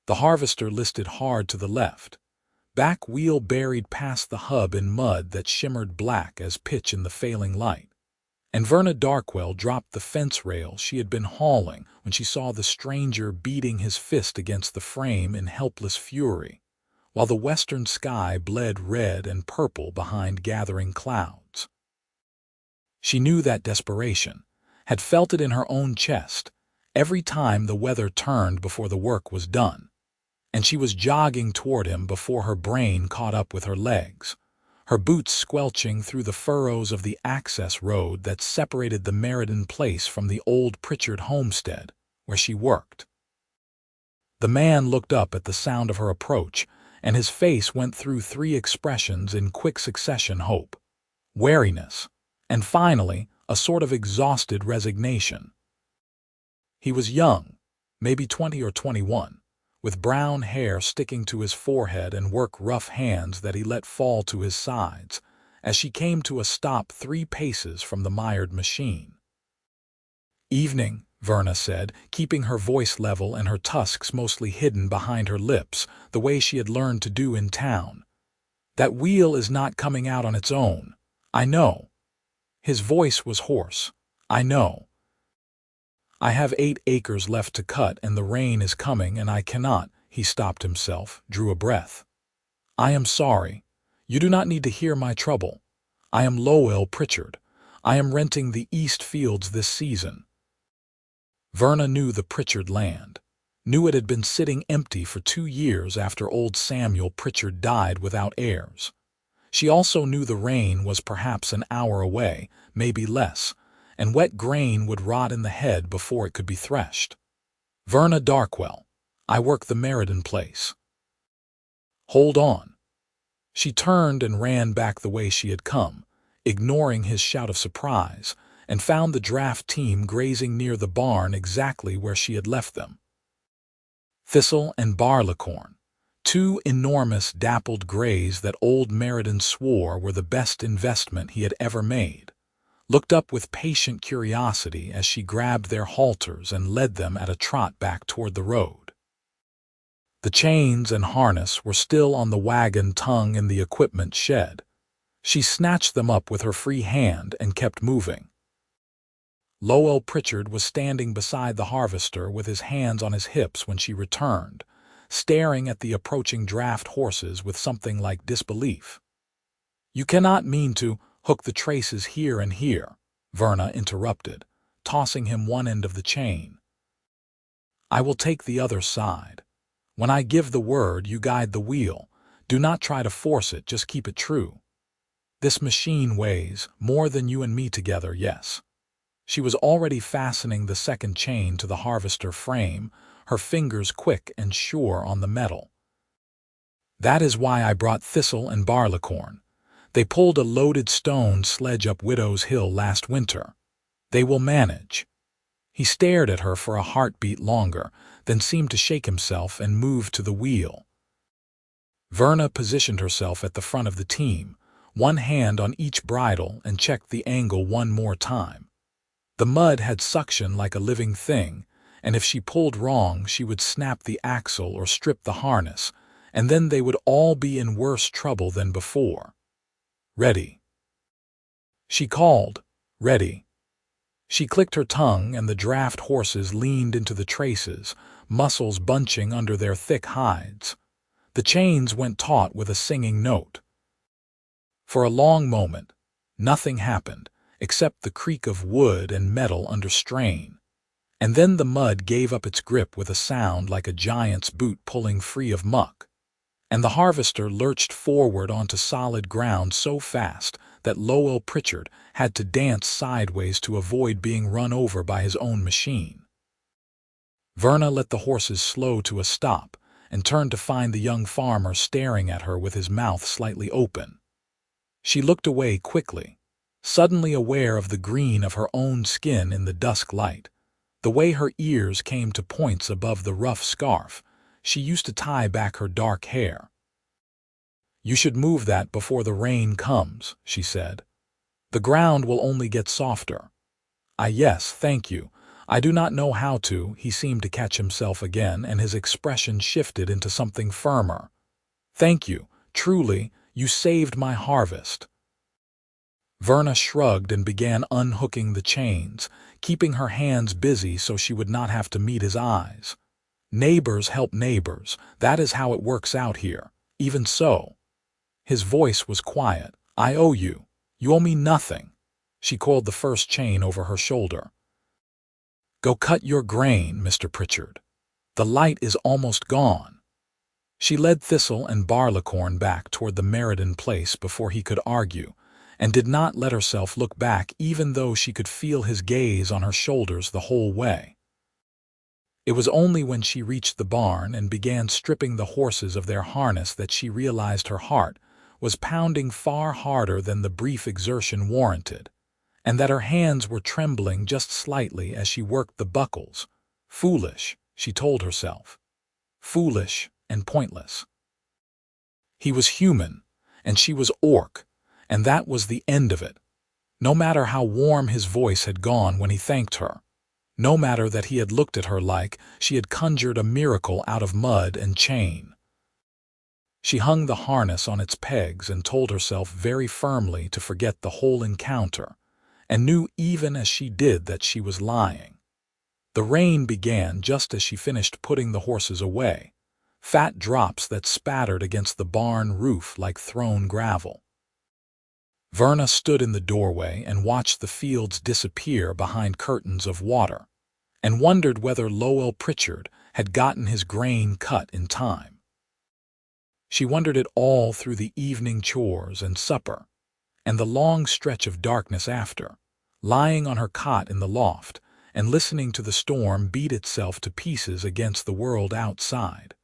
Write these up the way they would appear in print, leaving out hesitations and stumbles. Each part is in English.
The harvester listed hard to the left. Back wheel buried past the hub in mud that shimmered black as pitch in the failing light. And Verna Darkwell dropped the fence rail she had been hauling when she saw the stranger beating his fist against the frame in helpless fury, while the western sky bled red and purple behind gathering clouds. She knew that desperation, had felt it in her own chest, every time the weather turned before the work was done. And she was jogging toward him before her brain caught up with her legs, her boots squelching through the furrows of the access road that separated the Meriden place from the old Pritchard homestead, where she worked. The man looked up at the sound of her approach, and his face went through three expressions in quick succession: hope, wariness, and finally, a sort of exhausted resignation. He was young, maybe 20 or 21, with brown hair sticking to his forehead and work-rough hands that he let fall to his sides, as she came to a stop 3 paces from the mired machine. "Evening," Verna said, keeping her voice level and her tusks mostly hidden behind her lips, the way she had learned to do in town. "That wheel is not coming out on its own. I know." His voice was hoarse. "I know. I have 8 acres left to cut, and the rain is coming, and I cannot." He stopped himself, drew a breath. "I am sorry. You do not need to hear my trouble. I am Lowell Pritchard. I am renting the east fields this season." Verna knew the Pritchard land, knew it had been sitting empty for 2 years after old Samuel Pritchard died without heirs. She also knew the rain was perhaps an hour away, maybe less, and wet grain would rot in the head before it could be threshed. "Verna Darkwell. I work the Meriden place." "Hold on." She turned and ran back the way she had come, ignoring his shout of surprise, and found the draft team grazing near the barn exactly where she had left them. Thistle and Barleycorn, 2 enormous dappled grays that old Meriden swore were the best investment he had ever made, looked up with patient curiosity as she grabbed their halters and led them at a trot back toward the road. The chains and harness were still on the wagon tongue in the equipment shed. She snatched them up with her free hand and kept moving. Lowell Pritchard was standing beside the harvester with his hands on his hips when she returned, staring at the approaching draft horses with something like disbelief. "You cannot mean to hook the traces here and here," Verna interrupted, tossing him one end of the chain. "I will take the other side. When I give the word, you guide the wheel. Do not try to force it, just keep it true. This machine weighs more than you and me together, yes." She was already fastening the second chain to the harvester frame, her fingers quick and sure on the metal. "That is why I brought Thistle and Barleycorn. They pulled a loaded stone sledge up Widow's Hill last winter. They will manage." He stared at her for a heartbeat longer, then seemed to shake himself and moved to the wheel. Verna positioned herself at the front of the team, one hand on each bridle, and checked the angle one more time. The mud had suction like a living thing, and if she pulled wrong she would snap the axle or strip the harness, and then they would all be in worse trouble than before. "Ready." She called, "Ready." She clicked her tongue, and the draft horses leaned into the traces, muscles bunching under their thick hides. The chains went taut with a singing note. For a long moment, nothing happened, except the creak of wood and metal under strain. And then the mud gave up its grip with a sound like a giant's boot pulling free of muck. And the harvester lurched forward onto solid ground so fast that Lowell Pritchard had to dance sideways to avoid being run over by his own machine. Verna let the horses slow to a stop and turned to find the young farmer staring at her with his mouth slightly open. She looked away quickly, suddenly aware of the green of her own skin in the dusk light, the way her ears came to points above the rough scarf she used to tie back her dark hair. "You should move that before the rain comes," she said. "The ground will only get softer." Yes, thank you. I do not know how to. He seemed to catch himself again, and his expression shifted into something firmer. Thank you. Truly, you saved my harvest. Verna shrugged and began unhooking the chains, keeping her hands busy so she would not have to meet his eyes. Neighbors help neighbors. That is how it works out here. Even so. His voice was quiet. I owe you. You owe me nothing. She coiled the first chain over her shoulder. Go cut your grain, Mr. Pritchard. The light is almost gone. She led Thistle and Barleycorn back toward the Meriden place before he could argue, and did not let herself look back even though she could feel his gaze on her shoulders the whole way. It was only when she reached the barn and began stripping the horses of their harness that she realized her heart was pounding far harder than the brief exertion warranted, and that her hands were trembling just slightly as she worked the buckles. Foolish, she told herself. Foolish and pointless. He was human, and she was orc, and that was the end of it. No matter how warm his voice had gone when he thanked her, no matter that he had looked at her like she had conjured a miracle out of mud and chain. She hung the harness on its pegs and told herself very firmly to forget the whole encounter, and knew even as she did that she was lying. The rain began just as she finished putting the horses away, fat drops that spattered against the barn roof like thrown gravel. Verna stood in the doorway and watched the fields disappear behind curtains of water, and wondered whether Lowell Pritchard had gotten his grain cut in time. She wondered it all through the evening chores and supper, and the long stretch of darkness after, lying on her cot in the loft and listening to the storm beat itself to pieces against the world outside.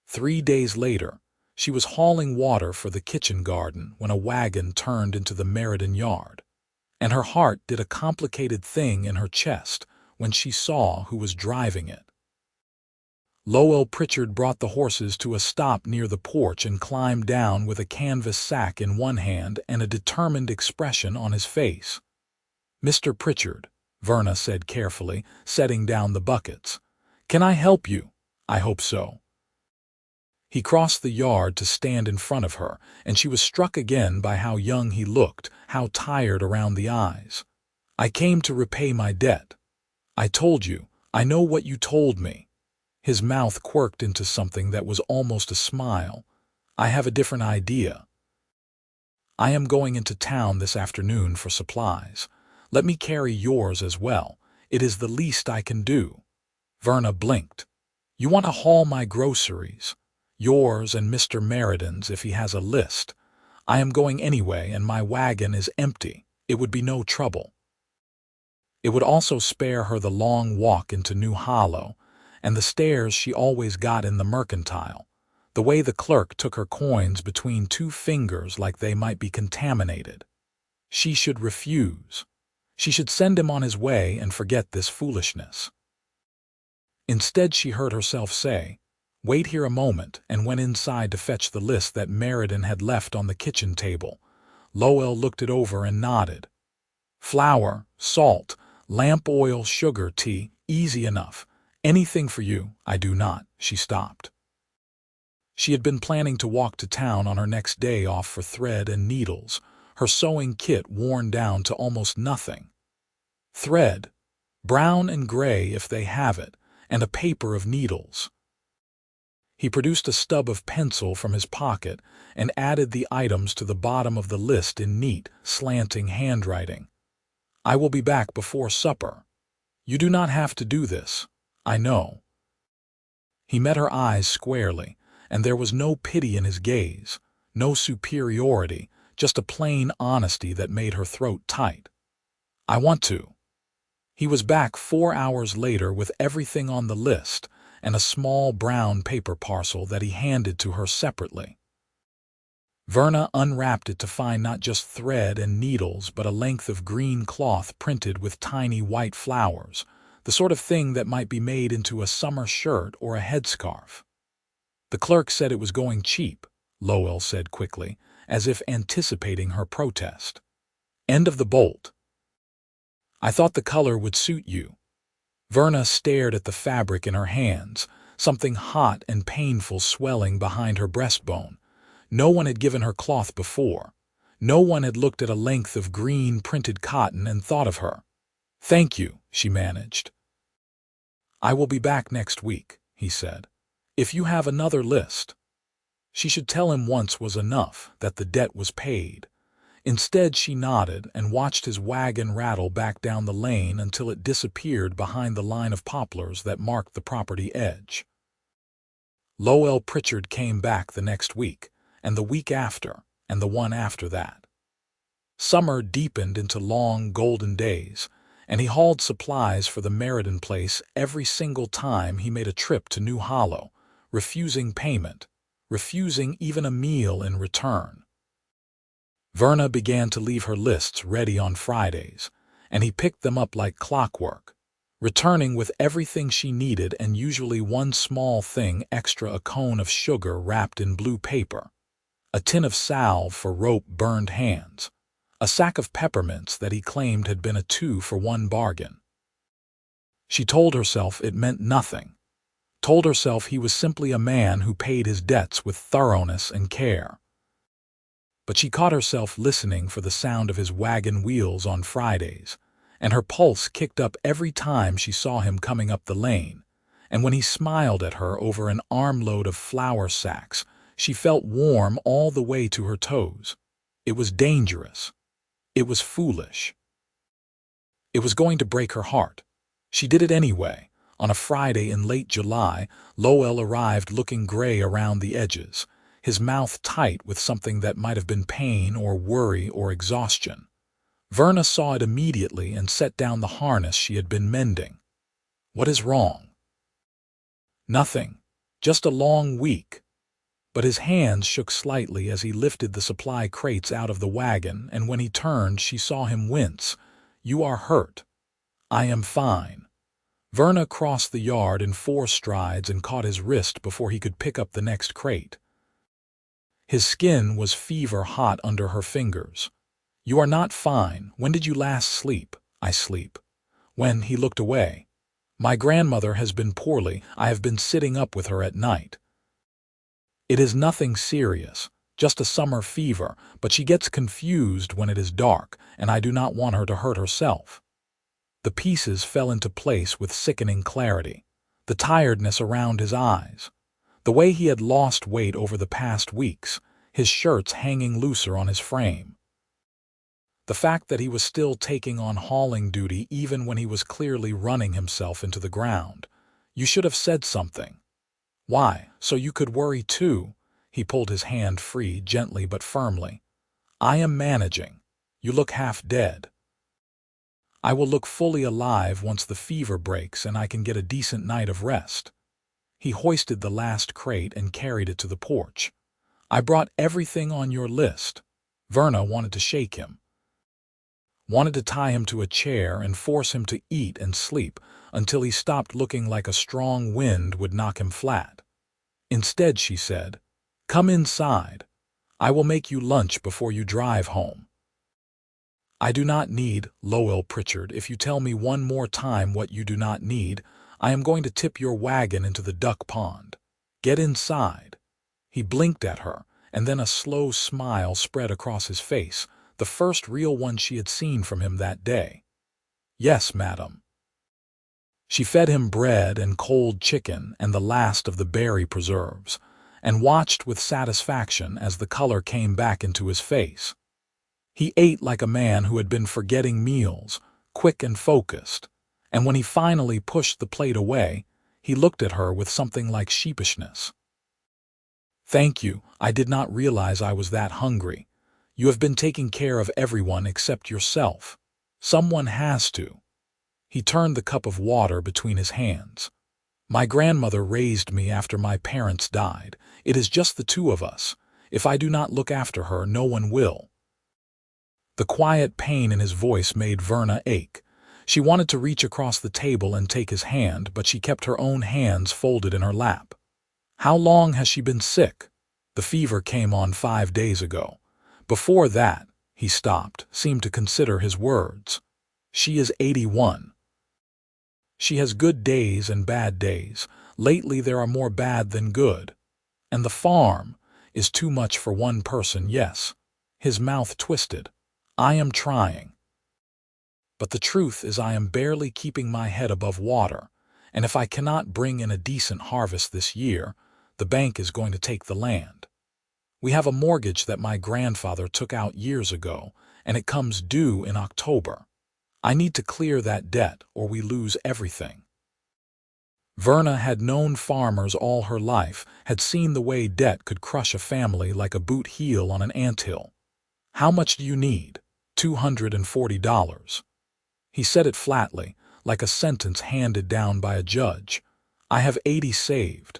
3 days later, she was hauling water for the kitchen garden when a wagon turned into the Meriden yard, and her heart did a complicated thing in her chest when she saw who was driving it. Lowell Pritchard brought the horses to a stop near the porch and climbed down with a canvas sack in one hand and a determined expression on his face. Mr. Pritchard, Verna said carefully, setting down the buckets. Can I help you? I hope so. He crossed the yard to stand in front of her, and she was struck again by how young he looked, how tired around the eyes. I came to repay my debt. I told you. I know what you told me. His mouth quirked into something that was almost a smile. I have a different idea. I am going into town this afternoon for supplies. Let me carry yours as well. It is the least I can do. Verna blinked. You want to haul my groceries? Yours and Mr. Meriden's if he has a list. I am going anyway, and my wagon is empty. It would be no trouble. It would also spare her the long walk into New Hollow, and the stares she always got in the mercantile, the way the clerk took her coins between 2 fingers like they might be contaminated. She should refuse. She should send him on his way and forget this foolishness. Instead, she heard herself say, wait here a moment, and went inside to fetch the list that Meriden had left on the kitchen table. Lowell looked it over and nodded. Flour, salt, lamp oil, sugar, tea, easy enough. Anything for you, I do not. She stopped. She had been planning to walk to town on her next day off for thread and needles, her sewing kit worn down to almost nothing. Thread, brown and gray if they have it, and a paper of needles. He produced a stub of pencil from his pocket and added the items to the bottom of the list in neat, slanting handwriting. I will be back before supper. You do not have to do this. I know. He met her eyes squarely, and there was no pity in his gaze, no superiority, just a plain honesty that made her throat tight. I want to. He was back 4 hours later with everything on the list and a small brown paper parcel that he handed to her separately. Verna unwrapped it to find not just thread and needles but a length of green cloth printed with tiny white flowers, the sort of thing that might be made into a summer shirt or a headscarf. The clerk said it was going cheap, Lowell said quickly, as if anticipating her protest. End of the bolt. I thought the color would suit you. Verna stared at the fabric in her hands, something hot and painful swelling behind her breastbone. No one had given her cloth before. No one had looked at a length of green printed cotton and thought of her. "Thank you," she managed. "I will be back next week," he said. "If you have another list." She should tell him once was enough, that the debt was paid. Instead, she nodded and watched his wagon rattle back down the lane until it disappeared behind the line of poplars that marked the property edge. Lowell Pritchard came back the next week, and the week after, and the one after that. Summer deepened into long, golden days, and he hauled supplies for the Meriden place every single time he made a trip to New Hollow, refusing payment, refusing even a meal in return. Verna began to leave her lists ready on Fridays, and he picked them up like clockwork, returning with everything she needed and usually one small thing extra: a cone of sugar wrapped in blue paper, a tin of salve for rope-burned hands, a sack of peppermints that he claimed had been a 2-for-1 bargain. She told herself it meant nothing, told herself he was simply a man who paid his debts with thoroughness and care. But she caught herself listening for the sound of his wagon wheels on Fridays, and her pulse kicked up every time she saw him coming up the lane, and when he smiled at her over an armload of flour sacks, she felt warm all the way to her toes. It was dangerous. It was foolish. It was going to break her heart. She did it anyway. On a Friday in late July, Lowell arrived looking gray around the edges, his mouth tight with something that might have been pain or worry or exhaustion. Verna saw it immediately and set down the harness she had been mending. "What is wrong?" "Nothing. Just a long week." But his hands shook slightly as he lifted the supply crates out of the wagon, and when he turned, she saw him wince. "You are hurt." "I am fine." Verna crossed the yard in 4 strides and caught his wrist before he could pick up the next crate. His skin was fever-hot under her fingers. "You are not fine. When did you last sleep?" "I sleep." When he looked away. "My grandmother has been poorly. I have been sitting up with her at night." "It is nothing serious, just a summer fever, but she gets confused when it is dark, and I do not want her to hurt herself." The pieces fell into place with sickening clarity. The tiredness around his eyes, the way he had lost weight over the past weeks, his shirts hanging looser on his frame. The fact that he was still taking on hauling duty even when he was clearly running himself into the ground. "You should have said something." "Why, so you could worry too?" He pulled his hand free, gently but firmly. "I am managing. You look half dead." "I will look fully alive once the fever breaks and I can get a decent night of rest." He hoisted the last crate and carried it to the porch. "I brought everything on your list." Verna wanted to shake him, wanted to tie him to a chair and force him to eat and sleep until he stopped looking like a strong wind would knock him flat. Instead, she said, "Come inside. I will make you lunch before you drive home." "I do not need, Lowell Pritchard. If you tell me one more time what you do not need, I am going to tip your wagon into the duck pond. Get inside." He blinked at her, and then a slow smile spread across his face, the first real one she had seen from him that day. "Yes, madam." She fed him bread and cold chicken and the last of the berry preserves, and watched with satisfaction as the color came back into his face. He ate like a man who had been forgetting meals, quick and focused, and when he finally pushed the plate away, he looked at her with something like sheepishness. "Thank you. I did not realize I was that hungry. You have been taking care of everyone except yourself. Someone has to." He turned the cup of water between his hands. "My grandmother raised me after my parents died. It is just the 2 of us. If I do not look after her, no one will." The quiet pain in his voice made Verna ache. She wanted to reach across the table and take his hand, but she kept her own hands folded in her lap. "How long has she been sick?" "The fever came on 5 days ago. Before that," he stopped, seemed to consider his words. "She is 81. She has good days and bad days. Lately there are more bad than good. And the farm is too much for one person, yes." His mouth twisted. "I am trying. But the truth is I am barely keeping my head above water, and if I cannot bring in a decent harvest this year, the bank is going to take the land. We have a mortgage that my grandfather took out years ago, and it comes due in October. I need to clear that debt or we lose everything." Verna had known farmers all her life, had seen the way debt could crush a family like a boot heel on an anthill. "How much do you need?" $240. He said it flatly, like a sentence handed down by a judge. "I have 80 saved.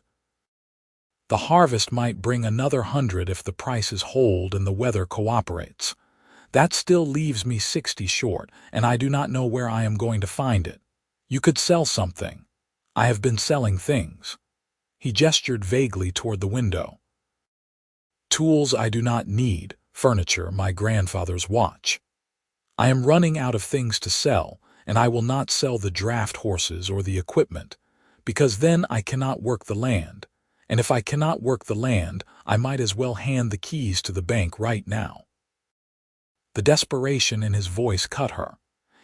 The harvest might bring another 100 if the prices hold and the weather cooperates. That still leaves me 60 short, and I do not know where I am going to find it. You could sell something. I have been selling things." He gestured vaguely toward the window. "Tools I do not need, furniture, my grandfather's watch. I am running out of things to sell, and I will not sell the draft horses or the equipment, because then I cannot work the land, and if I cannot work the land, I might as well hand the keys to the bank right now." The desperation in his voice cut her.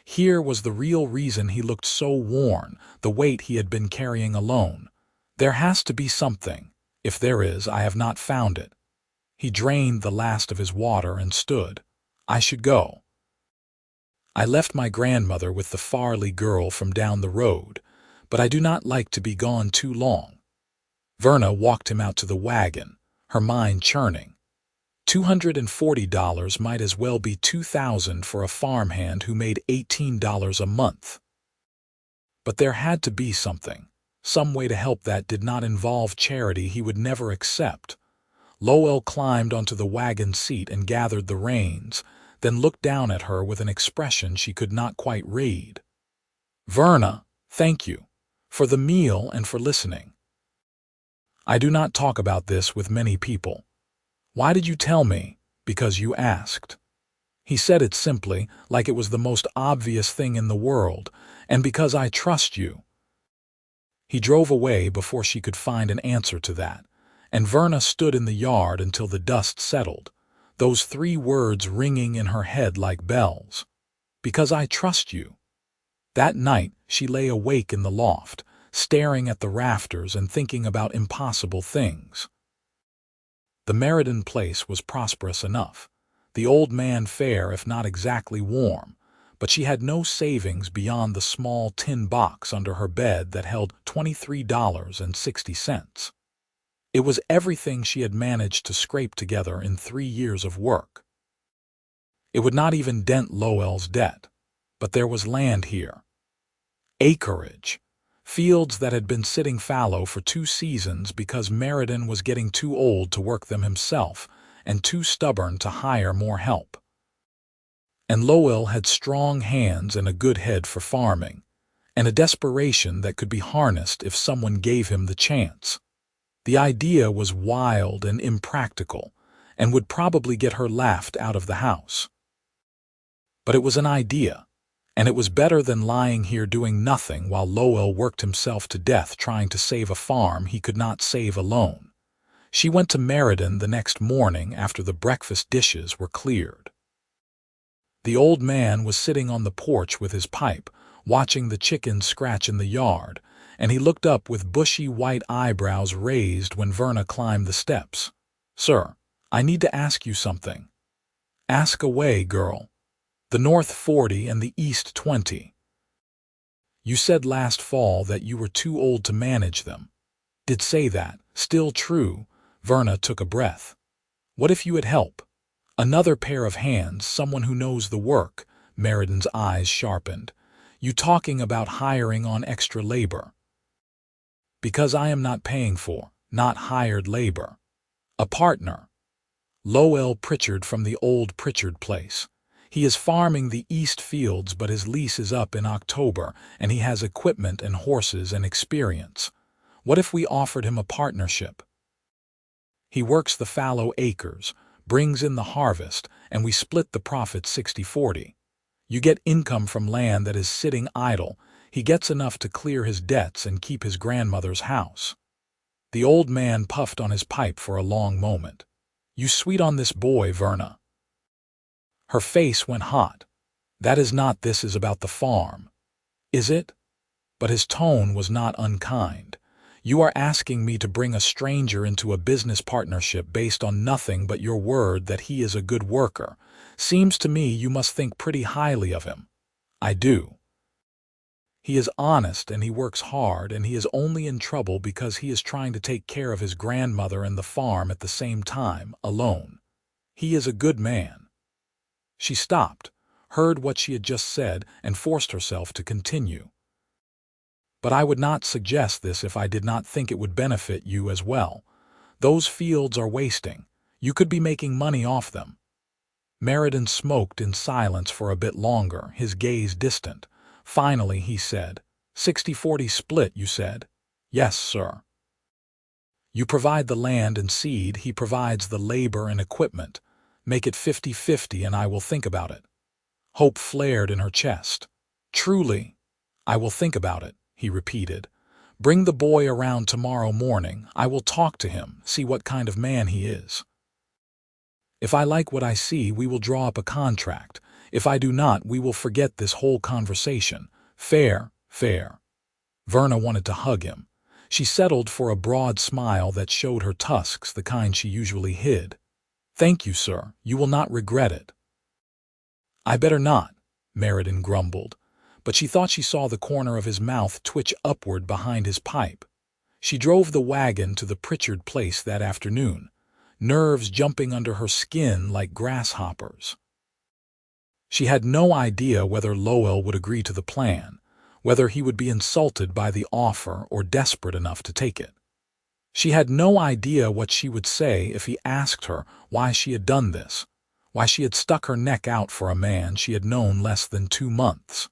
Here was the real reason he looked so worn, the weight he had been carrying alone. "There has to be something. If there is, I have not found it." He drained the last of his water and stood. "I should go. I left my grandmother with the Farley girl from down the road, but I do not like to be gone too long." Verna walked him out to the wagon, her mind churning. $240 might as well be $2,000 for a farmhand who made $18 a month. But there had to be something, some way to help that did not involve charity he would never accept. Lowell climbed onto the wagon seat and gathered the reins, then looked down at her with an expression she could not quite read. "Verna, thank you. For the meal and for listening. I do not talk about this with many people. Why did you tell me? Because you asked." He said it simply, like it was the most obvious thing in the world, "and because I trust you." He drove away before she could find an answer to that, and Verna stood in the yard until the dust settled, those 3 words ringing in her head like bells. "Because I trust you." That night she lay awake in the loft, staring at the rafters and thinking about impossible things. The Meriden place was prosperous enough, the old man fair if not exactly warm, but she had no savings beyond the small tin box under her bed that held $23.60. It was everything she had managed to scrape together in 3 years of work. It would not even dent Lowell's debt, but there was land here. Acreage. Fields that had been sitting fallow for 2 seasons because Meriden was getting too old to work them himself and too stubborn to hire more help. And Lowell had strong hands and a good head for farming, and a desperation that could be harnessed if someone gave him the chance. The idea was wild and impractical, and would probably get her laughed out of the house. But it was an idea, and it was better than lying here doing nothing while Lowell worked himself to death trying to save a farm he could not save alone. She went to Meriden the next morning after the breakfast dishes were cleared. The old man was sitting on the porch with his pipe, watching the chickens scratch in the yard, and he looked up with bushy white eyebrows raised when Verna climbed the steps. "Sir, I need to ask you something." "Ask away, girl." "The North 40 and the East 20. You said last fall that you were too old to manage them." "Did say that. Still true." Verna took a breath. "What if you had help? Another pair of hands, someone who knows the work." Meriden's eyes sharpened. "You talking about hiring on extra labor?" "Because I am not paying for, not hired labor. A partner. Lowell Pritchard from the old Pritchard place. He is farming the east fields, but his lease is up in October, and he has equipment and horses and experience. What if we offered him a partnership? He works the fallow acres, brings in the harvest, and we split the profit 60-40. You get income from land that is sitting idle. He gets enough to clear his debts and keep his grandmother's house." The old man puffed on his pipe for a long moment. "You sweet on this boy, Verna." Her face went hot. "That is not this is about the farm. Is it?" But his tone was not unkind. "You are asking me to bring a stranger into a business partnership based on nothing but your word that he is a good worker. Seems to me you must think pretty highly of him." "I do. He is honest and he works hard, and he is only in trouble because he is trying to take care of his grandmother and the farm at the same time, alone. He is a good man." She stopped, heard what she had just said, and forced herself to continue. "But I would not suggest this if I did not think it would benefit you as well. Those fields are wasting. You could be making money off them." Meriden smoked in silence for a bit longer, his gaze distant. Finally he said, 60-40 split, you said?" "Yes, sir." "You provide the land and seed, he provides the labor and equipment. Make it 50-50 and I will think about it." Hope flared in her chest. "Truly, I will think about it," he repeated. "Bring the boy around tomorrow morning. I will talk to him, see what kind of man he is. If I like what I see, we will draw up a contract. If I do not, we will forget this whole conversation. Fair, fair." Verna wanted to hug him. She settled for a broad smile that showed her tusks, the kind she usually hid. "Thank you, sir. You will not regret it." "I better not," Meriden grumbled, but she thought she saw the corner of his mouth twitch upward behind his pipe. She drove the wagon to the Pritchard place that afternoon, nerves jumping under her skin like grasshoppers. She had no idea whether Lowell would agree to the plan, whether he would be insulted by the offer or desperate enough to take it. She had no idea what she would say if he asked her why she had done this, why she had stuck her neck out for a man she had known less than 2 months.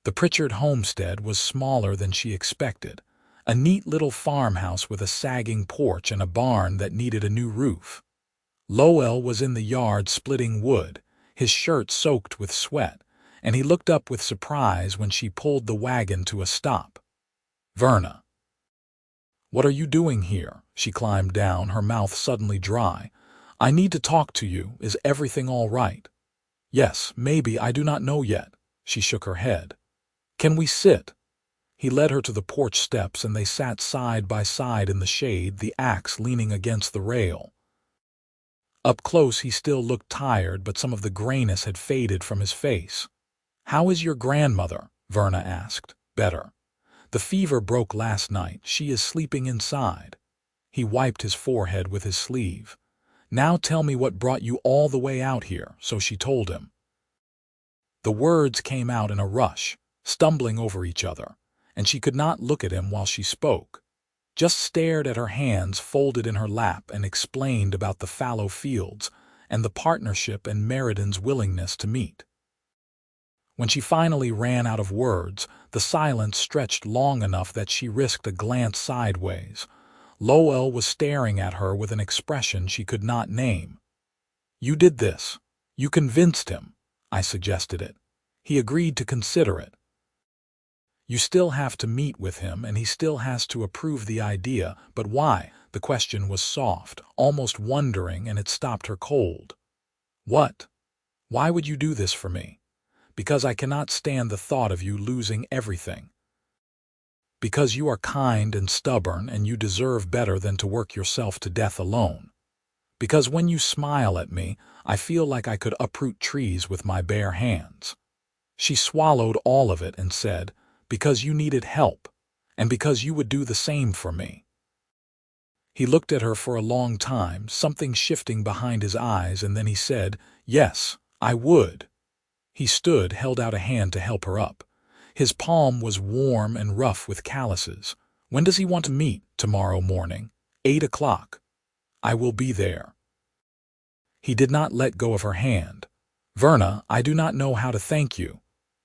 The Pritchard homestead was smaller than she expected, a neat little farmhouse with a sagging porch and a barn that needed a new roof. Lowell was in the yard splitting wood, his shirt soaked with sweat, and he looked up with surprise when she pulled the wagon to a stop. "Verna." "What are you doing here?" She climbed down, her mouth suddenly dry. "I need to talk to you. Is everything all right?" "Yes, maybe, I do not know yet." She shook her head. "Can we sit?" He led her to the porch steps and they sat side by side in the shade, the axe leaning against the rail. Up close he still looked tired, but some of the grayness had faded from his face. "How is your grandmother?" Verna asked. "Better. The fever broke last night. She is sleeping inside." He wiped his forehead with his sleeve. "Now tell me what brought you all the way out here," so she told him. The words came out in a rush, stumbling over each other, and she could not look at him while she spoke. Just stared at her hands folded in her lap and explained about the fallow fields and the partnership and Meriden's willingness to meet. When she finally ran out of words, the silence stretched long enough that she risked a glance sideways. Lowell was staring at her with an expression she could not name. "You did this. You convinced him." "I suggested it. He agreed to consider it." "You still have to meet with him, and he still has to approve the idea, but why?" The question was soft, almost wondering, and it stopped her cold. "What? Why would you do this for me?" "Because I cannot stand the thought of you losing everything. Because you are kind and stubborn, and you deserve better than to work yourself to death alone. Because when you smile at me, I feel like I could uproot trees with my bare hands." She swallowed all of it and said, "Because you needed help, and because you would do the same for me." He looked at her for a long time, something shifting behind his eyes, and then he said, "Yes, I would." He stood, held out a hand to help her up. His palm was warm and rough with calluses. "When does he want to meet?" "Tomorrow morning, 8 o'clock. I will be there." He did not let go of her hand. "Verna, I do not know how to thank you."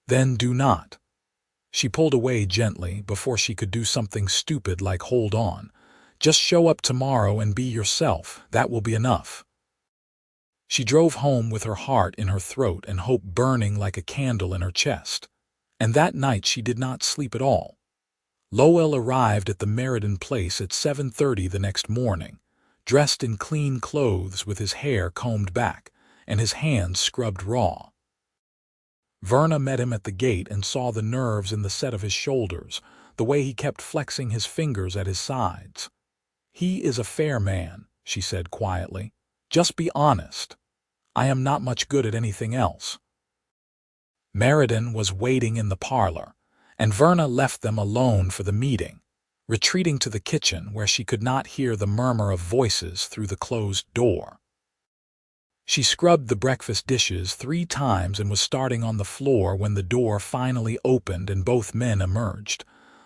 "Then do not." She pulled away gently before she could do something stupid like hold on. "Just show up tomorrow and be yourself. That will be enough." She drove home with her heart in her throat and hope burning like a candle in her chest. And that night she did not sleep at all. Lowell arrived at the Meriden place at 7:30 the next morning, dressed in clean clothes with his hair combed back and his hands scrubbed raw. Verna met him at the gate and saw the nerves in the set of his shoulders, the way he kept flexing his fingers at his sides. "He is a fair man," she said quietly. "Just be honest. I am not much good at anything else." Meriden was waiting in the parlor, and Verna left them alone for the meeting, retreating to the kitchen where she could not hear the murmur of voices through the closed door. She scrubbed the breakfast dishes 3 times and was starting on the floor when the door finally opened and both men emerged.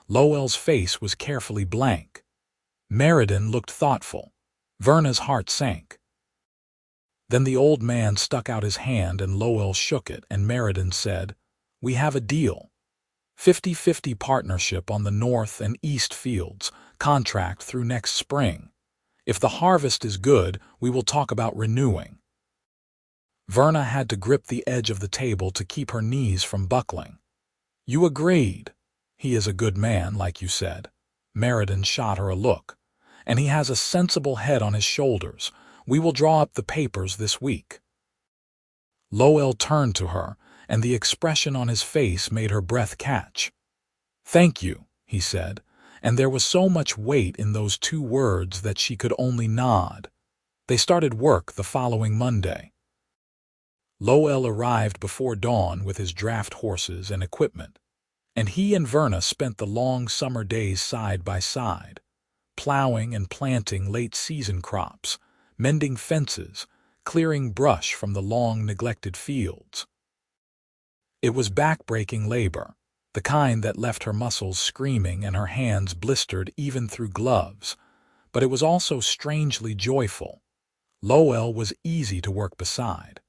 Lowell's face was carefully blank. Meriden looked thoughtful. Verna's heart sank. Then the old man stuck out his hand and Lowell shook it, and Meriden said, "We have a deal. 50-50 partnership on the north and east fields, contract through next spring. If the harvest is good, we will talk about renewing." Verna had to grip the edge of the table to keep her knees from buckling. "You agreed. He is a good man, like you said." Meriden shot her a look. "And he has a sensible head on his shoulders. We will draw up the papers this week." Lowell turned to her, and the expression on his face made her breath catch. "Thank you," he said, and there was so much weight in those 2 words that she could only nod. They started work the following Monday. Lowell arrived before dawn with his draft horses and equipment, and he and Verna spent the long summer days side by side, plowing and planting late-season crops, mending fences, clearing brush from the long-neglected fields. It was back-breaking labor, the kind that left her muscles screaming and her hands blistered even through gloves, but it was also strangely joyful. Lowell was easy to work beside.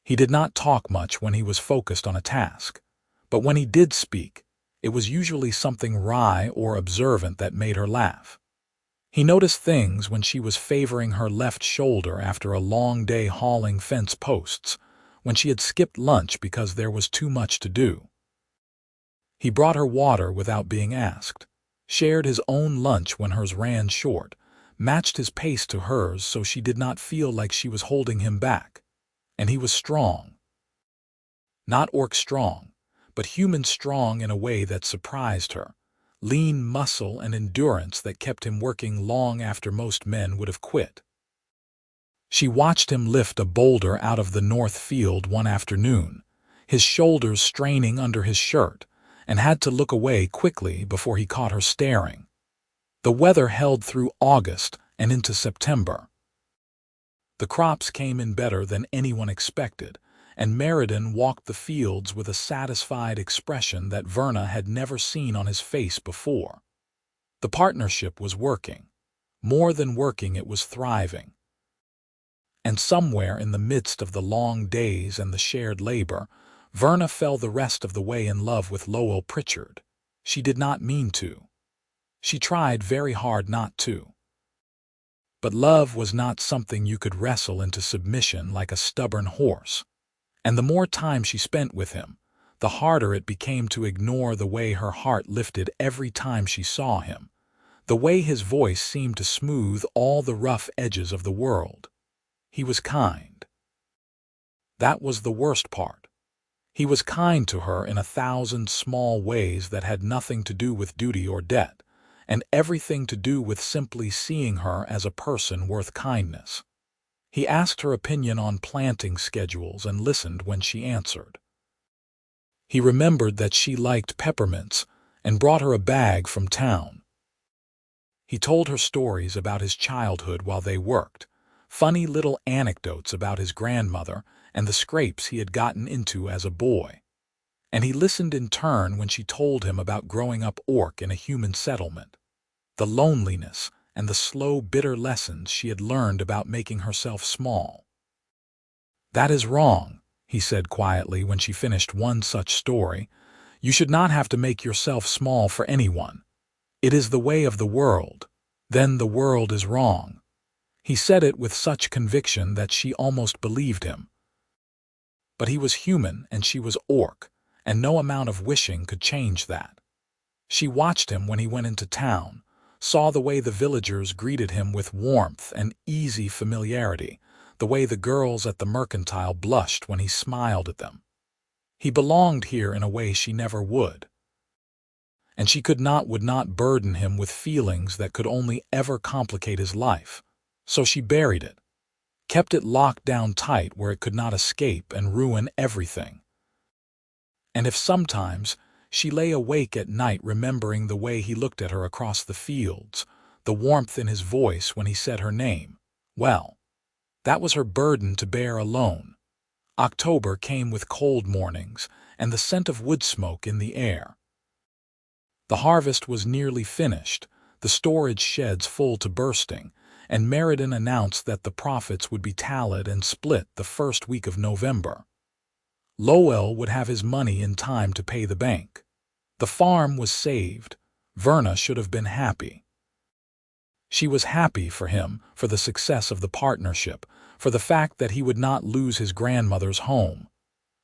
He did not talk much when he was focused on a task, but when he did speak, it was usually something wry or observant that made her laugh. He noticed things when she was favoring her left shoulder after a long day hauling fence posts, when she had skipped lunch because there was too much to do. He brought her water without being asked, shared his own lunch when hers ran short, matched his pace to hers so she did not feel like she was holding him back. And he was strong. Not orc strong, but human strong in a way that surprised her. Lean muscle and endurance that kept him working long after most men would have quit. She watched him lift a boulder out of the north field one afternoon, his shoulders straining under his shirt, and had to look away quickly before he caught her staring. The weather held through August and into September. The crops came in better than anyone expected, and Meriden walked the fields with a satisfied expression that Verna had never seen on his face before. The partnership was working. More than working, it was thriving. And somewhere in the midst of the long days and the shared labor, Verna fell the rest of the way in love with Lowell Pritchard. She did not mean to. She tried very hard not to. But love was not something you could wrestle into submission like a stubborn horse. And the more time she spent with him, the harder it became to ignore the way her heart lifted every time she saw him, the way his voice seemed to smooth all the rough edges of the world. He was kind. That was the worst part. He was kind to her in 1,000 small ways that had nothing to do with duty or debt, and everything to do with simply seeing her as a person worth kindness. He asked her opinion on planting schedules and listened when she answered. He remembered that she liked peppermints and brought her a bag from town. He told her stories about his childhood while they worked, funny little anecdotes about his grandmother and the scrapes he had gotten into as a boy. And he listened in turn when she told him about growing up orc in a human settlement, the loneliness and the slow, bitter lessons she had learned about making herself small. "That is wrong," he said quietly when she finished one such story. "You should not have to make yourself small for anyone. It is the way of the world. Then the world is wrong." He said it with such conviction that she almost believed him. But he was human and she was orc, and no amount of wishing could change that. She watched him when he went into town, saw the way the villagers greeted him with warmth and easy familiarity, the way the girls at the mercantile blushed when he smiled at them. He belonged here in a way she never would. And she would not burden him with feelings that could only ever complicate his life. So she buried it, kept it locked down tight where it could not escape and ruin everything. And if sometimes she lay awake at night remembering the way he looked at her across the fields, the warmth in his voice when he said her name, well, that was her burden to bear alone. October came with cold mornings and the scent of wood smoke in the air. The harvest was nearly finished, the storage sheds full to bursting, and Meriden announced that the profits would be tallied and split the first week of November. Lowell would have his money in time to pay the bank. The farm was saved. Verna should have been happy. She was happy for him, for the success of the partnership, for the fact that he would not lose his grandmother's home.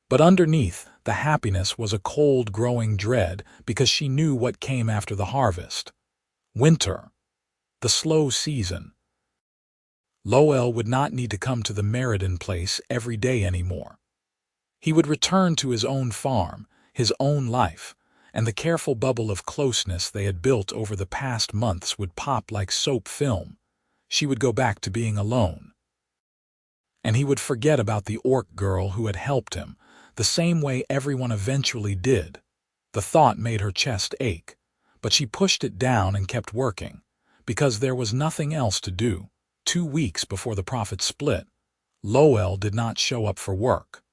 But underneath the happiness was a cold growing dread because she knew what came after the harvest. Winter. The slow season. Lowell would not need to come to the Meriden place every day anymore. He would return to his own farm, his own life, and the careful bubble of closeness they had built over the past months would pop like soap film. She would go back to being alone. And he would forget about the orc girl who had helped him, the same way everyone eventually did. The thought made her chest ache, but she pushed it down and kept working, because there was nothing else to do. 2 weeks before the profit split, Lowell did not show up for work.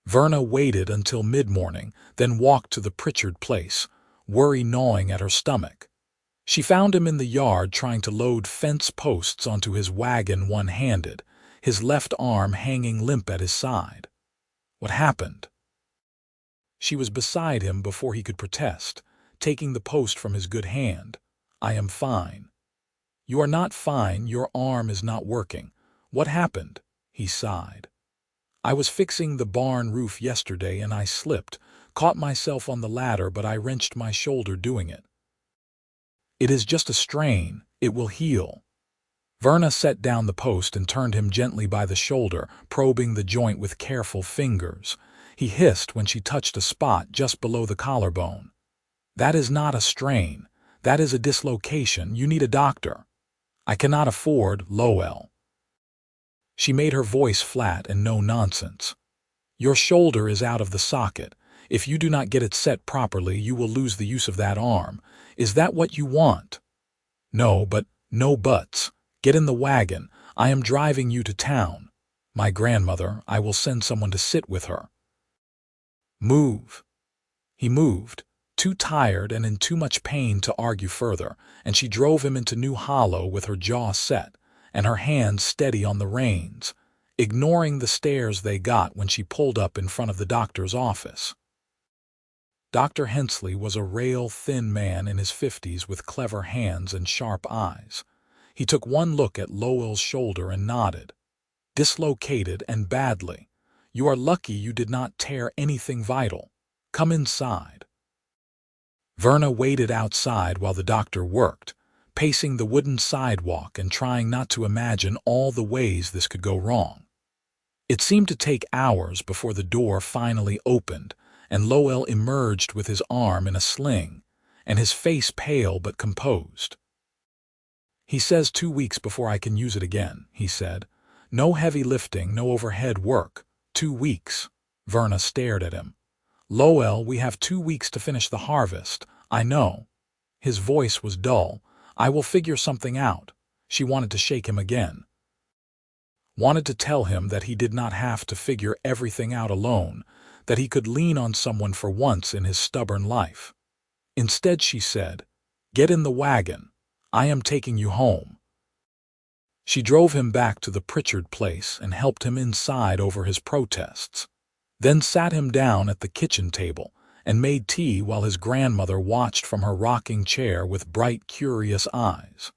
Verna waited until mid-morning, then walked to the Pritchard place, worry gnawing at her stomach. She found him in the yard trying to load fence posts onto his wagon one-handed, his left arm hanging limp at his side. What happened? She was beside him before he could protest, taking the post from his good hand. I am fine. You are not fine, your arm is not working. What happened? He sighed. I was fixing the barn roof yesterday and I slipped, caught myself on the ladder, but I wrenched my shoulder doing it. It is just a strain, it will heal. Verna set down the post and turned him gently by the shoulder, probing the joint with careful fingers. He hissed when she touched a spot just below the collarbone. That is not a strain, that is a dislocation, you need a doctor. I cannot afford Lowell. She made her voice flat and no nonsense. Your shoulder is out of the socket. If you do not get it set properly, you will lose the use of that arm. Is that what you want? No, but no buts. Get in the wagon. I am driving you to town. My grandmother, I will send someone to sit with her. Move. He moved, too tired and in too much pain to argue further, and she drove him into New Hollow with her jaw set and her hands steady on the reins, ignoring the stares they got when she pulled up in front of the doctor's office. Dr. Hensley was a rail, thin man in his 50s with clever hands and sharp eyes. He took one look at Lowell's shoulder and nodded. Dislocated and badly. You are lucky you did not tear anything vital. Come inside. Verna waited outside while the doctor worked, pacing the wooden sidewalk and trying not to imagine all the ways this could go wrong. It seemed to take hours before the door finally opened, and Lowell emerged with his arm in a sling, and his face pale but composed. He says 2 weeks before I can use it again, he said. No heavy lifting, no overhead work. 2 weeks. Verna stared at him. Lowell, we have 2 weeks to finish the harvest. I know. His voice was dull. I will figure something out. She wanted to shake him again. Wanted to tell him that he did not have to figure everything out alone, that he could lean on someone for once in his stubborn life. Instead, she said, Get in the wagon. I am taking you home. She drove him back to the Pritchard place and helped him inside over his protests, then sat him down at the kitchen table and made tea while his grandmother watched from her rocking chair with bright, curious eyes.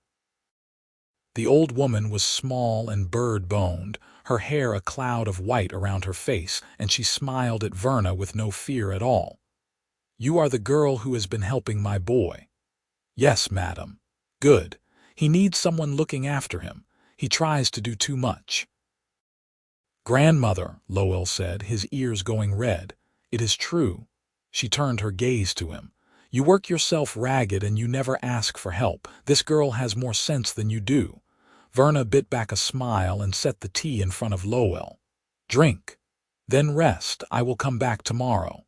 The old woman was small and bird-boned, her hair a cloud of white around her face, and she smiled at Verna with no fear at all. "You are the girl who has been helping my boy." "Yes, madam." "Good. He needs someone looking after him. He tries to do too much." "Grandmother," Lowell said, his ears going red, "it is true." She turned her gaze to him. "You work yourself ragged and you never ask for help. This girl has more sense than you do." Verna bit back a smile and set the tea in front of Lowell. "Drink. Then rest. I will come back tomorrow."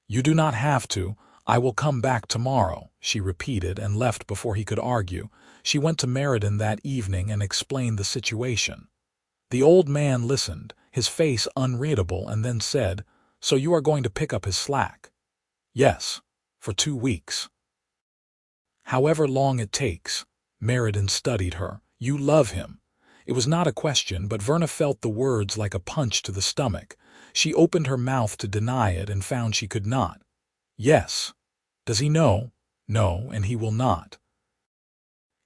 "You do not have to. I will come back tomorrow," she repeated and left before he could argue. She went to Meriden that evening and explained the situation. The old man listened, his face unreadable, and then said, "So you are going to pick up his slack?" "Yes, for 2 weeks. However long it takes." Meriden studied her. "You love him." It was not a question, but Verna felt the words like a punch to the stomach. She opened her mouth to deny it and found she could not. "Yes." "Does he know?" "No, and he will not.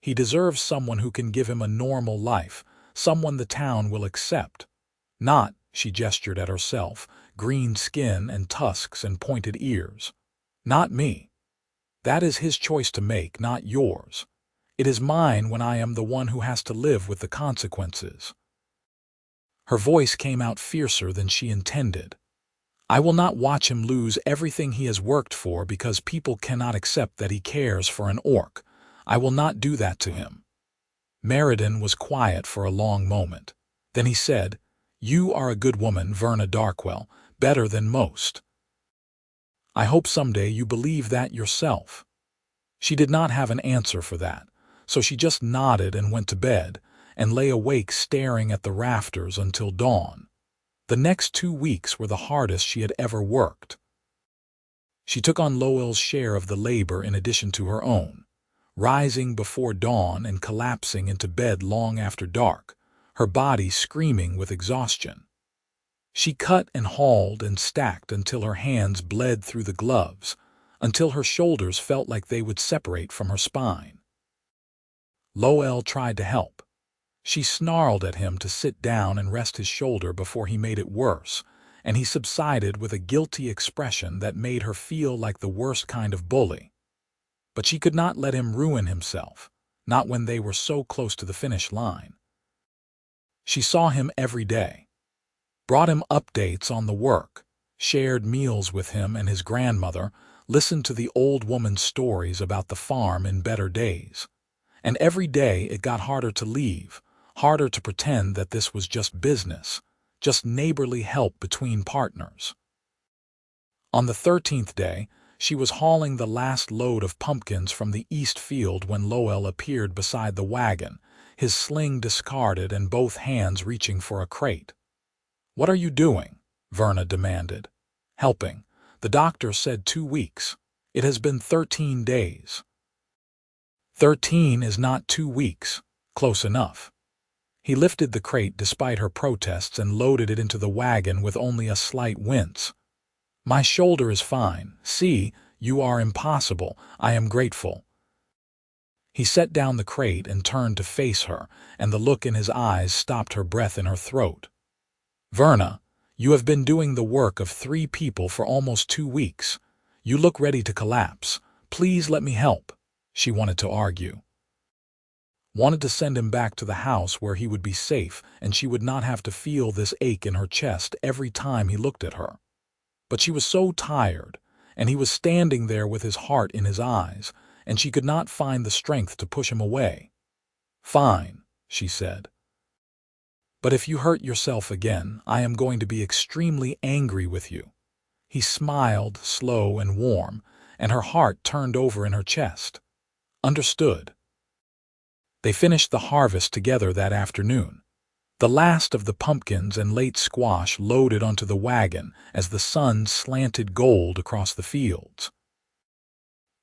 He deserves someone who can give him a normal life, someone the town will accept. Not," she gestured at herself, "green skin and tusks and pointed ears. Not me. That is his choice to make, not yours. It is mine when I am the one who has to live with the consequences." Her voice came out fiercer than she intended. "I will not watch him lose everything he has worked for because people cannot accept that he cares for an orc. I will not do that to him." Meriden was quiet for a long moment. Then he said, "You are a good woman, Verna Darkwell, better than most. I hope someday you believe that yourself." She did not have an answer for that, so she just nodded and went to bed, and lay awake staring at the rafters until dawn. The next 2 weeks were the hardest she had ever worked. She took on Lowell's share of the labor in addition to her own, rising before dawn and collapsing into bed long after dark, her body screaming with exhaustion. She cut and hauled and stacked until her hands bled through the gloves, until her shoulders felt like they would separate from her spine. Lowell tried to help. She snarled at him to sit down and rest his shoulder before he made it worse, and he subsided with a guilty expression that made her feel like the worst kind of bully. But she could not let him ruin himself, not when they were so close to the finish line. She saw him every day, brought him updates on the work, shared meals with him and his grandmother, listened to the old woman's stories about the farm in better days. And every day it got harder to leave, harder to pretend that this was just business, just neighborly help between partners. On the 13th day, she was hauling the last load of pumpkins from the east field when Lowell appeared beside the wagon, his sling discarded and both hands reaching for a crate. "What are you doing?" Verna demanded. "Helping. The doctor said 2 weeks. It has been 13 days. 13 is not 2 weeks. Close enough." He lifted the crate despite her protests and loaded it into the wagon with only a slight wince. "My shoulder is fine. See, you are impossible. I am grateful." He set down the crate and turned to face her, and the look in his eyes stopped her breath in her throat. "Verna, you have been doing the work of 3 people for almost 2 weeks. You look ready to collapse. Please let me help." She wanted to argue. Wanted to send him back to the house where he would be safe and she would not have to feel this ache in her chest every time he looked at her. But she was so tired, and he was standing there with his heart in his eyes, and she could not find the strength to push him away. "Fine," she said. "But if you hurt yourself again, I am going to be extremely angry with you." He smiled, slow and warm, and her heart turned over in her chest. "Understood." They finished the harvest together that afternoon. The last of the pumpkins and late squash loaded onto the wagon as the sun slanted gold across the fields.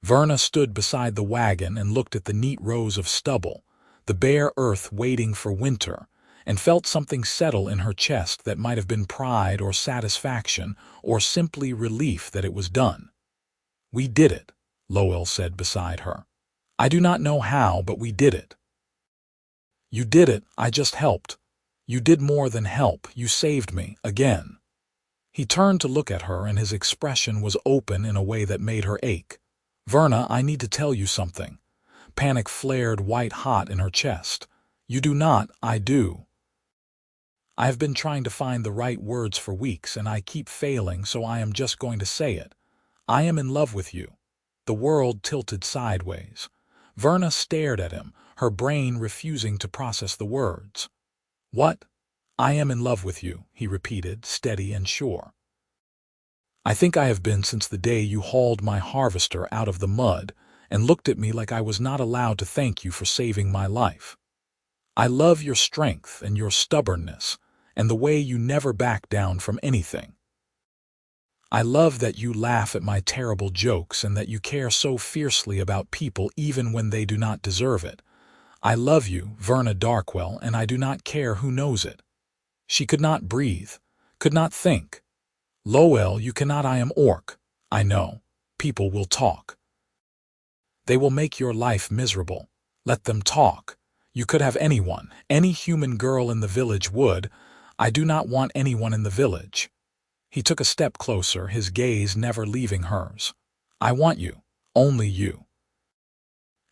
Verna stood beside the wagon and looked at the neat rows of stubble, the bare earth waiting for winter, and felt something settle in her chest that might have been pride or satisfaction or simply relief that it was done. "We did it," Lowell said beside her. "I do not know how, but we did it." "You did it, I just helped." You did more than help, you saved me, again. He turned to look at her and his expression was open in a way that made her ache. Verna, I need to tell you something. Panic flared white-hot in her chest. You do not, I do. I have been trying to find the right words for weeks and I keep failing, so I am just going to say it. I am in love with you. The world tilted sideways. Verna stared at him, her brain refusing to process the words. What? I am in love with you, he repeated, steady and sure. I think I have been since the day you hauled my harvester out of the mud and looked at me like I was not allowed to thank you for saving my life. I love your strength and your stubbornness and the way you never back down from anything. I love that you laugh at my terrible jokes and that you care so fiercely about people even when they do not deserve it. I love you, Verna Darkwell, and I do not care who knows it. She could not breathe, could not think. Lowell, you cannot. I am orc. I know. People will talk. They will make your life miserable. Let them talk. You could have anyone. Any human girl in the village would. I do not want anyone in the village. He took a step closer, his gaze never leaving hers. I want you. Only you.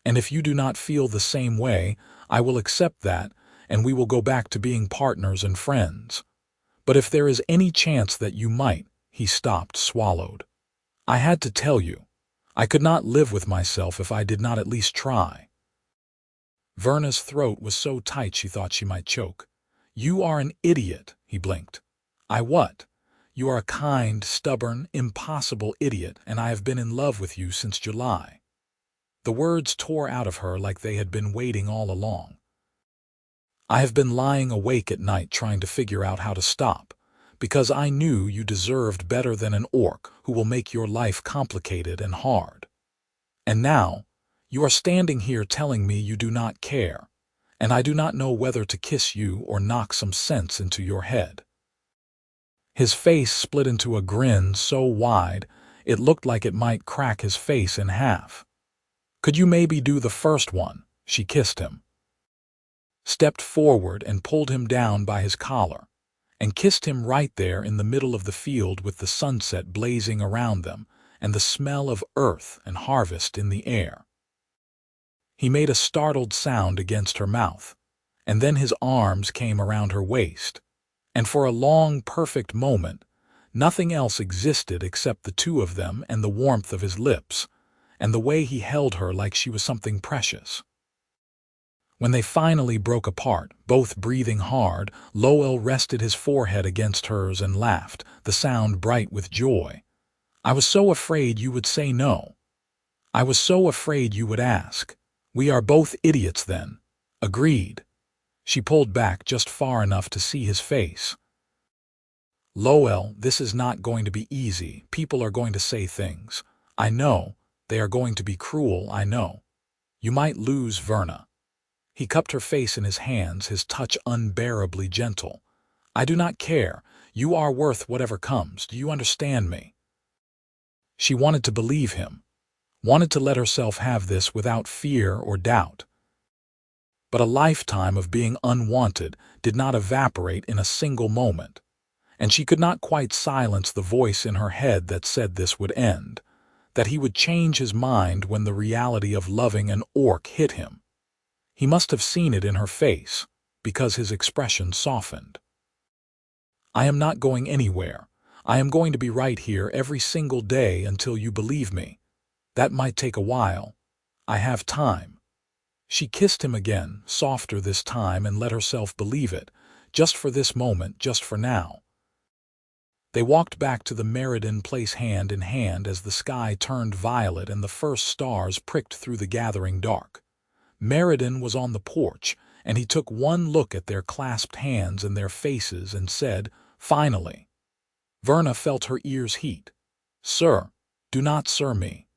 And if you do not feel the same way, I will accept that, and we will go back to being partners and friends. But if there is any chance that you might, he stopped, swallowed. I had to tell you. I could not live with myself if I did not at least try. Verna's throat was so tight she thought she might choke. You are an idiot, he blinked. I what? You are a kind, stubborn, impossible idiot, and I have been in love with you since July. The words tore out of her like they had been waiting all along. I have been lying awake at night trying to figure out how to stop, because I knew you deserved better than an orc who will make your life complicated and hard. And now, you are standing here telling me you do not care, and I do not know whether to kiss you or knock some sense into your head. His face split into a grin so wide it looked like it might crack his face in half. Could you maybe do the first one? She kissed him, stepped forward and pulled him down by his collar, and kissed him right there in the middle of the field with the sunset blazing around them and the smell of earth and harvest in the air. He made a startled sound against her mouth, and then his arms came around her waist, and for a long, perfect moment, nothing else existed except the two of them and the warmth of his lips, and the way he held her like she was something precious. When they finally broke apart, both breathing hard, Lowell rested his forehead against hers and laughed, the sound bright with joy. I was so afraid you would say no. I was so afraid you would ask. We are both idiots then. Agreed. She pulled back just far enough to see his face. Lowell, this is not going to be easy. People are going to say things. I know. They are going to be cruel, I know. You might lose Verna. He cupped her face in his hands, his touch unbearably gentle. I do not care. You are worth whatever comes. Do you understand me? She wanted to believe him, wanted to let herself have this without fear or doubt. But a lifetime of being unwanted did not evaporate in a single moment, and she could not quite silence the voice in her head that said this would end, that he would change his mind when the reality of loving an orc hit him. He must have seen it in her face, because his expression softened. I am not going anywhere. I am going to be right here every single day until you believe me. That might take a while. I have time. She kissed him again, softer this time, and let herself believe it, just for this moment, just for now. They walked back to the Meriden place hand in hand as the sky turned violet and the first stars pricked through the gathering dark. Meriden was on the porch, and he took one look at their clasped hands and their faces and said, finally. Verna felt her ears heat. Sir, do not sir me.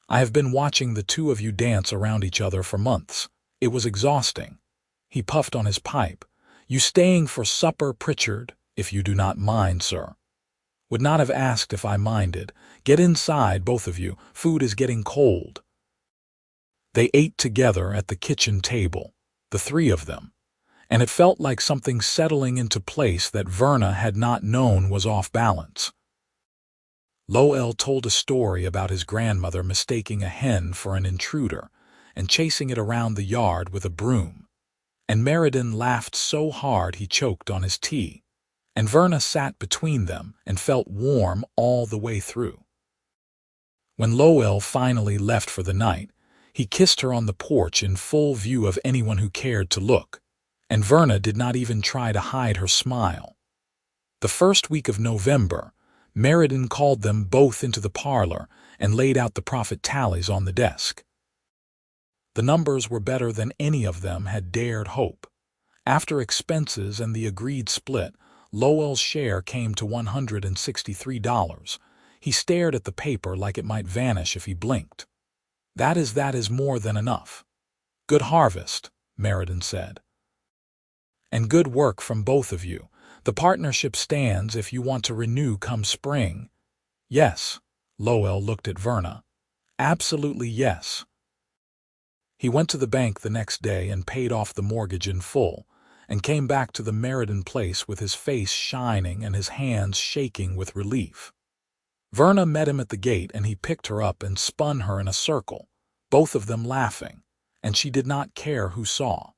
I have been watching the two of you dance around each other for months. It was exhausting. He puffed on his pipe. You staying for supper, Pritchard, if you do not mind, sir. Would not have asked if I minded. Get inside, both of you. Food is getting cold. They ate together at the kitchen table, the three of them, and it felt like something settling into place that Verna had not known was off balance. Lowell told a story about his grandmother mistaking a hen for an intruder and chasing it around the yard with a broom, and Meriden laughed so hard he choked on his tea, and Verna sat between them and felt warm all the way through. When Lowell finally left for the night, he kissed her on the porch in full view of anyone who cared to look, and Verna did not even try to hide her smile. The first week of November, Meriden called them both into the parlor and laid out the profit tallies on the desk. The numbers were better than any of them had dared hope. After expenses and the agreed split, Lowell's share came to $163. He stared at the paper like it might vanish if he blinked. That is more than enough. Good harvest, Meriden said. And good work from both of you. The partnership stands if you want to renew come spring. Yes, Lowell looked at Verna. Absolutely yes. He went to the bank the next day and paid off the mortgage in full, and came back to the Meriden place with his face shining and his hands shaking with relief. Verna met him at the gate, and he picked her up and spun her in a circle, both of them laughing, and she did not care who saw.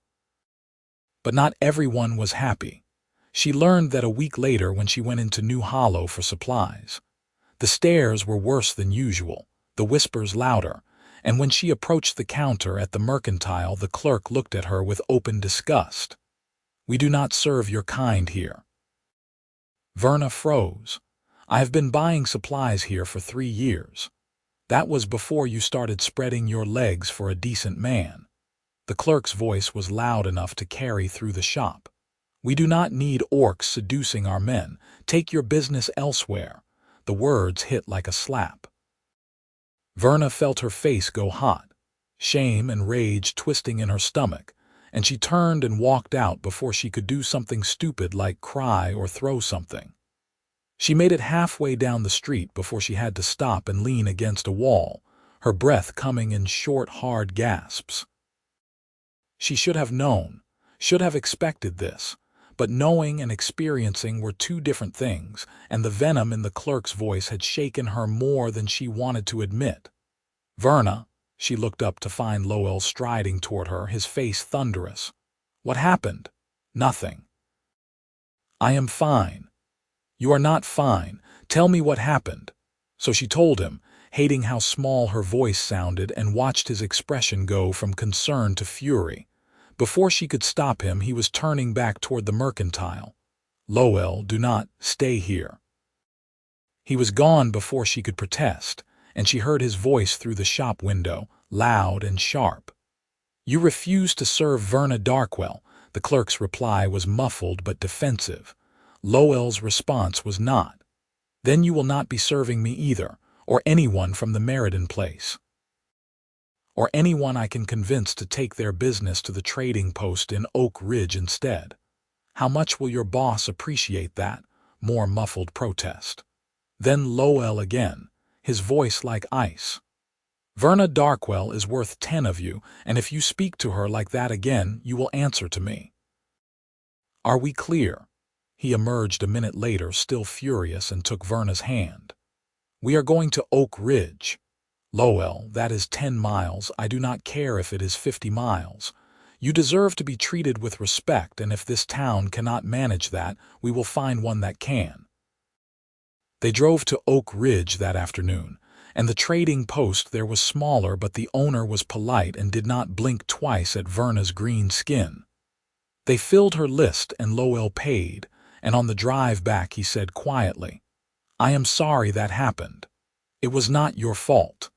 But not everyone was happy. She learned that a week later when she went into New Hollow for supplies. The stares were worse than usual, the whispers louder, and when she approached the counter at the mercantile, the clerk looked at her with open disgust. "We do not serve your kind here." Verna froze. "I have been buying supplies here for 3 years. That was before you started spreading your legs for a decent man." The clerk's voice was loud enough to carry through the shop. "We do not need orcs seducing our men. Take your business elsewhere." The words hit like a slap. Verna felt her face go hot, shame and rage twisting in her stomach, and she turned and walked out before she could do something stupid like cry or throw something. She made it halfway down the street before she had to stop and lean against a wall, her breath coming in short, hard gasps. She should have known, should have expected this, but knowing and experiencing were two different things, and the venom in the clerk's voice had shaken her more than she wanted to admit. "Verna," she looked up to find Lowell striding toward her, his face thunderous. "What happened?" "Nothing." "I am fine." "You are not fine. Tell me what happened." So she told him, hating how small her voice sounded, and watched his expression go from concern to fury. Before she could stop him, he was turning back toward the mercantile. "Lowell, do not stay here." He was gone before she could protest, and she heard his voice through the shop window, loud and sharp. "You refuse to serve Verna Darkwell." The clerk's reply was muffled but defensive. Lowell's response was not. "Then you will not be serving me either, or anyone from the Meriden place. Or anyone I can convince to take their business to the trading post in Oak Ridge instead." "How much will your boss appreciate that?" More muffled protest. Then Lowell again, his voice like ice. "Verna Darkwell is worth 10 of you, and if you speak to her like that again, you will answer to me. Are we clear?" He emerged a minute later, still furious, and took Verna's hand. "We are going to Oak Ridge. Lowell, that is 10 miles. I do not care if it is 50 miles. You deserve to be treated with respect, and if this town cannot manage that, we will find one that can." They drove to Oak Ridge that afternoon, and the trading post there was smaller, but the owner was polite and did not blink twice at Verna's green skin. They filled her list and Lowell paid, and on the drive back he said quietly, "I am sorry that happened. It was not your fault.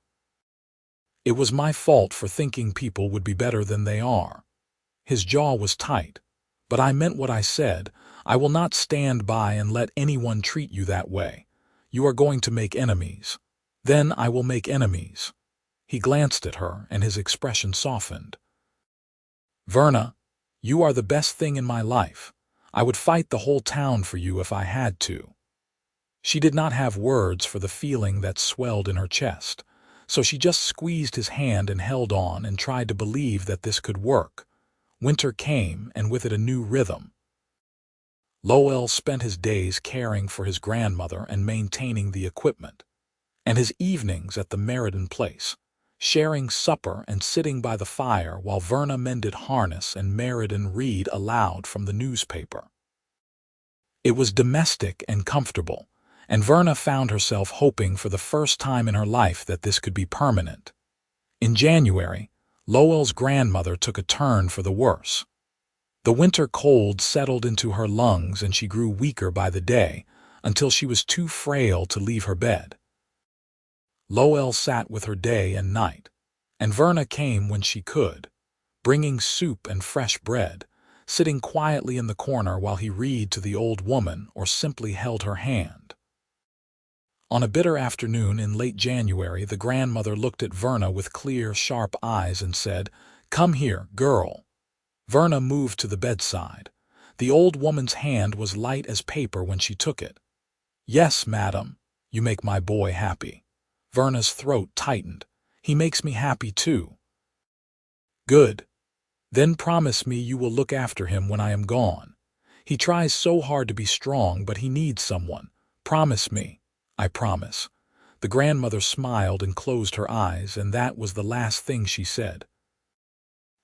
It was my fault for thinking people would be better than they are." His jaw was tight. "But I meant what I said. I will not stand by and let anyone treat you that way. You are going to make enemies. Then I will make enemies." He glanced at her, and his expression softened. "Verna, you are the best thing in my life. I would fight the whole town for you if I had to." She did not have words for the feeling that swelled in her chest, so she just squeezed his hand and held on and tried to believe that this could work. Winter came, and with it a new rhythm. Lowell spent his days caring for his grandmother and maintaining the equipment, and his evenings at the Meriden place, sharing supper and sitting by the fire while Verna mended harness and Meriden read aloud from the newspaper. It was domestic and comfortable, and Verna found herself hoping for the first time in her life that this could be permanent. In January, Lowell's grandmother took a turn for the worse. The winter cold settled into her lungs and she grew weaker by the day until she was too frail to leave her bed. Lowell sat with her day and night, and Verna came when she could, bringing soup and fresh bread, sitting quietly in the corner while he read to the old woman or simply held her hand. On a bitter afternoon in late January, the grandmother looked at Verna with clear, sharp eyes and said, "Come here, girl." Verna moved to the bedside. The old woman's hand was light as paper when she took it. "Yes, madam, you make my boy happy." Verna's throat tightened. "He makes me happy too." "Good. Then promise me you will look after him when I am gone. He tries so hard to be strong, but he needs someone. Promise me." "I promise." The grandmother smiled and closed her eyes, and that was the last thing she said.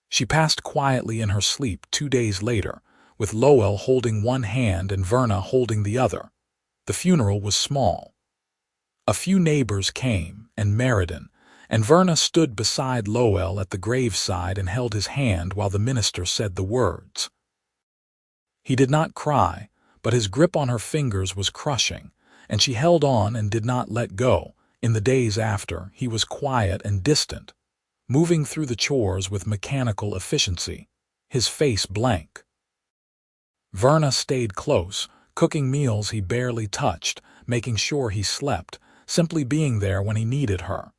She passed quietly in her sleep 2 days later, with Lowell holding one hand and Verna holding the other. The funeral was small. A few neighbors came, and Meriden, and Verna stood beside Lowell at the graveside and held his hand while the minister said the words. He did not cry, but his grip on her fingers was crushing, and she held on and did not let go. In the days after, he was quiet and distant, moving through the chores with mechanical efficiency, his face blank. Verna stayed close, cooking meals he barely touched, making sure he slept, simply being there when he needed her.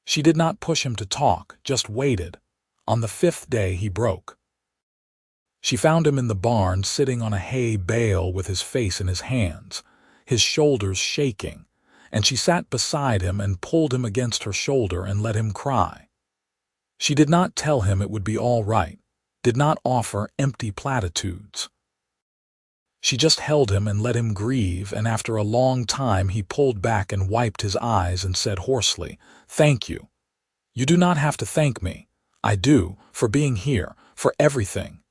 She did not push him to talk, just waited. On the 5th day he broke. She found him in the barn sitting on a hay bale with his face in his hands, his shoulders shaking, and she sat beside him and pulled him against her shoulder and let him cry. She did not tell him it would be all right, did not offer empty platitudes. She just held him and let him grieve, and after a long time he pulled back and wiped his eyes and said hoarsely, "Thank you. You do not have to thank me. I do, for being here, for everything."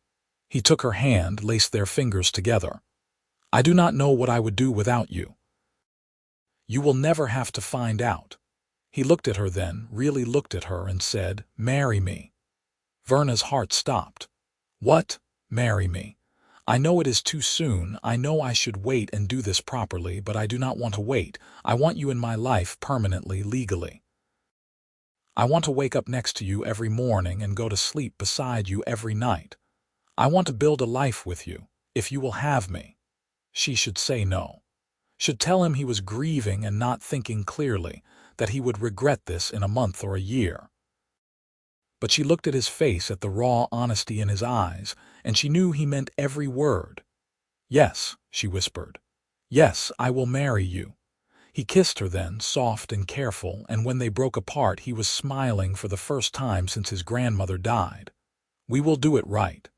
He took her hand, laced their fingers together. "I do not know what I would do without you. You will never have to find out." He looked at her then, really looked at her, and said, "Marry me." Verna's heart stopped. "What? Marry me? I know it is too soon. I know I should wait and do this properly, but I do not want to wait. I want you in my life permanently, legally. I want to wake up next to you every morning and go to sleep beside you every night. I want to build a life with you, if you will have me." She should say no. Should tell him he was grieving and not thinking clearly, that he would regret this in a month or a year. But she looked at his face, at the raw honesty in his eyes, and she knew he meant every word. "Yes," she whispered. "Yes, I will marry you." He kissed her then, soft and careful, and when they broke apart he was smiling for the first time since his grandmother died. "We will do it right.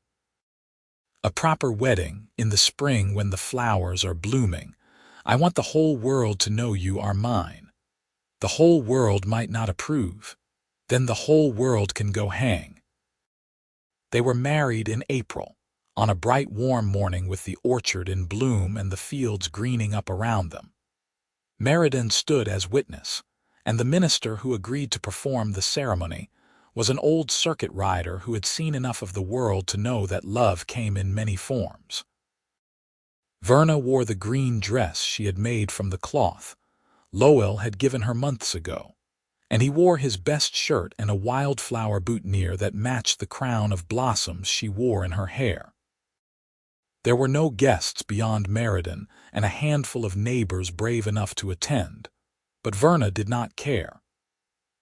A proper wedding, in the spring when the flowers are blooming. I want the whole world to know you are mine. The whole world might not approve. Then the whole world can go hang." They were married in April, on a bright warm morning with the orchard in bloom and the fields greening up around them. Meriden stood as witness, and the minister who agreed to perform the ceremony was an old circuit rider who had seen enough of the world to know that love came in many forms. Verna wore the green dress she had made from the cloth Lowell had given her months ago, and he wore his best shirt and a wildflower boutonniere that matched the crown of blossoms she wore in her hair. There were no guests beyond Meriden and a handful of neighbors brave enough to attend, but Verna did not care.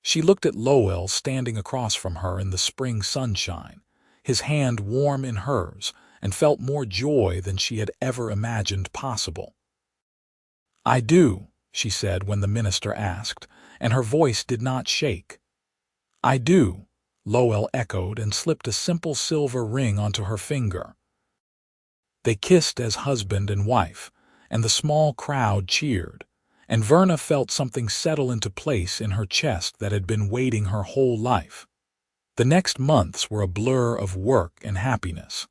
She looked at Lowell standing across from her in the spring sunshine, his hand warm in hers, and felt more joy than she had ever imagined possible. "I do," she said when the minister asked, and her voice did not shake. "I do." Lowell echoed and slipped a simple silver ring onto her finger. They kissed as husband and wife, and the small crowd cheered, and Verna felt something settle into place in her chest that had been waiting her whole life. The next months were a blur of work and happiness.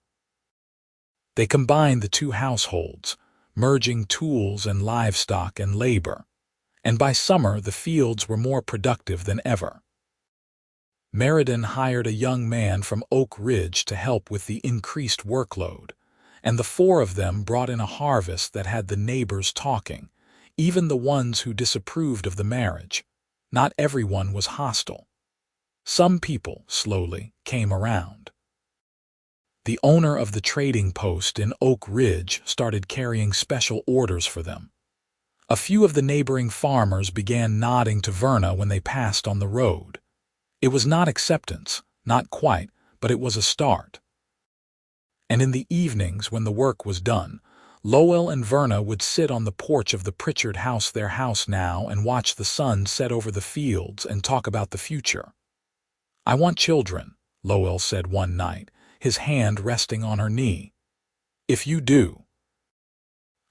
They combined the two households, merging tools and livestock and labor, and by summer the fields were more productive than ever. Meriden hired a young man from Oak Ridge to help with the increased workload, and the four of them brought in a harvest that had the neighbors talking, even the ones who disapproved of the marriage. Not everyone was hostile. Some people, slowly, came around. The owner of the trading post in Oak Ridge started carrying special orders for them. A few of the neighboring farmers began nodding to Verna when they passed on the road. It was not acceptance, not quite, but it was a start. And in the evenings when the work was done, Lowell and Verna would sit on the porch of the Pritchard house, their house now, and watch the sun set over the fields and talk about the future. "I want children," Lowell said one night, his hand resting on her knee. "If you do,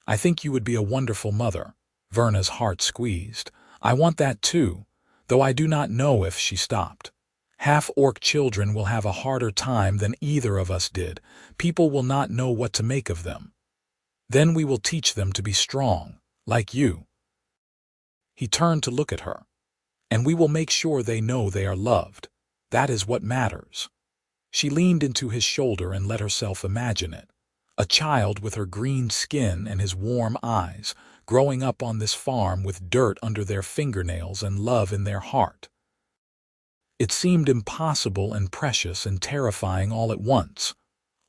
I think you would be a wonderful mother." Verna's heart squeezed. "I want that too, though I do not know if," she stopped. "Half-orc children will have a harder time than either of us did. People will not know what to make of them. Then we will teach them to be strong, like you." He turned to look at her. "And we will make sure they know they are loved. That is what matters." She leaned into his shoulder and let herself imagine it. A child with her green skin and his warm eyes, growing up on this farm with dirt under their fingernails and love in their heart. It seemed impossible and precious and terrifying all at once.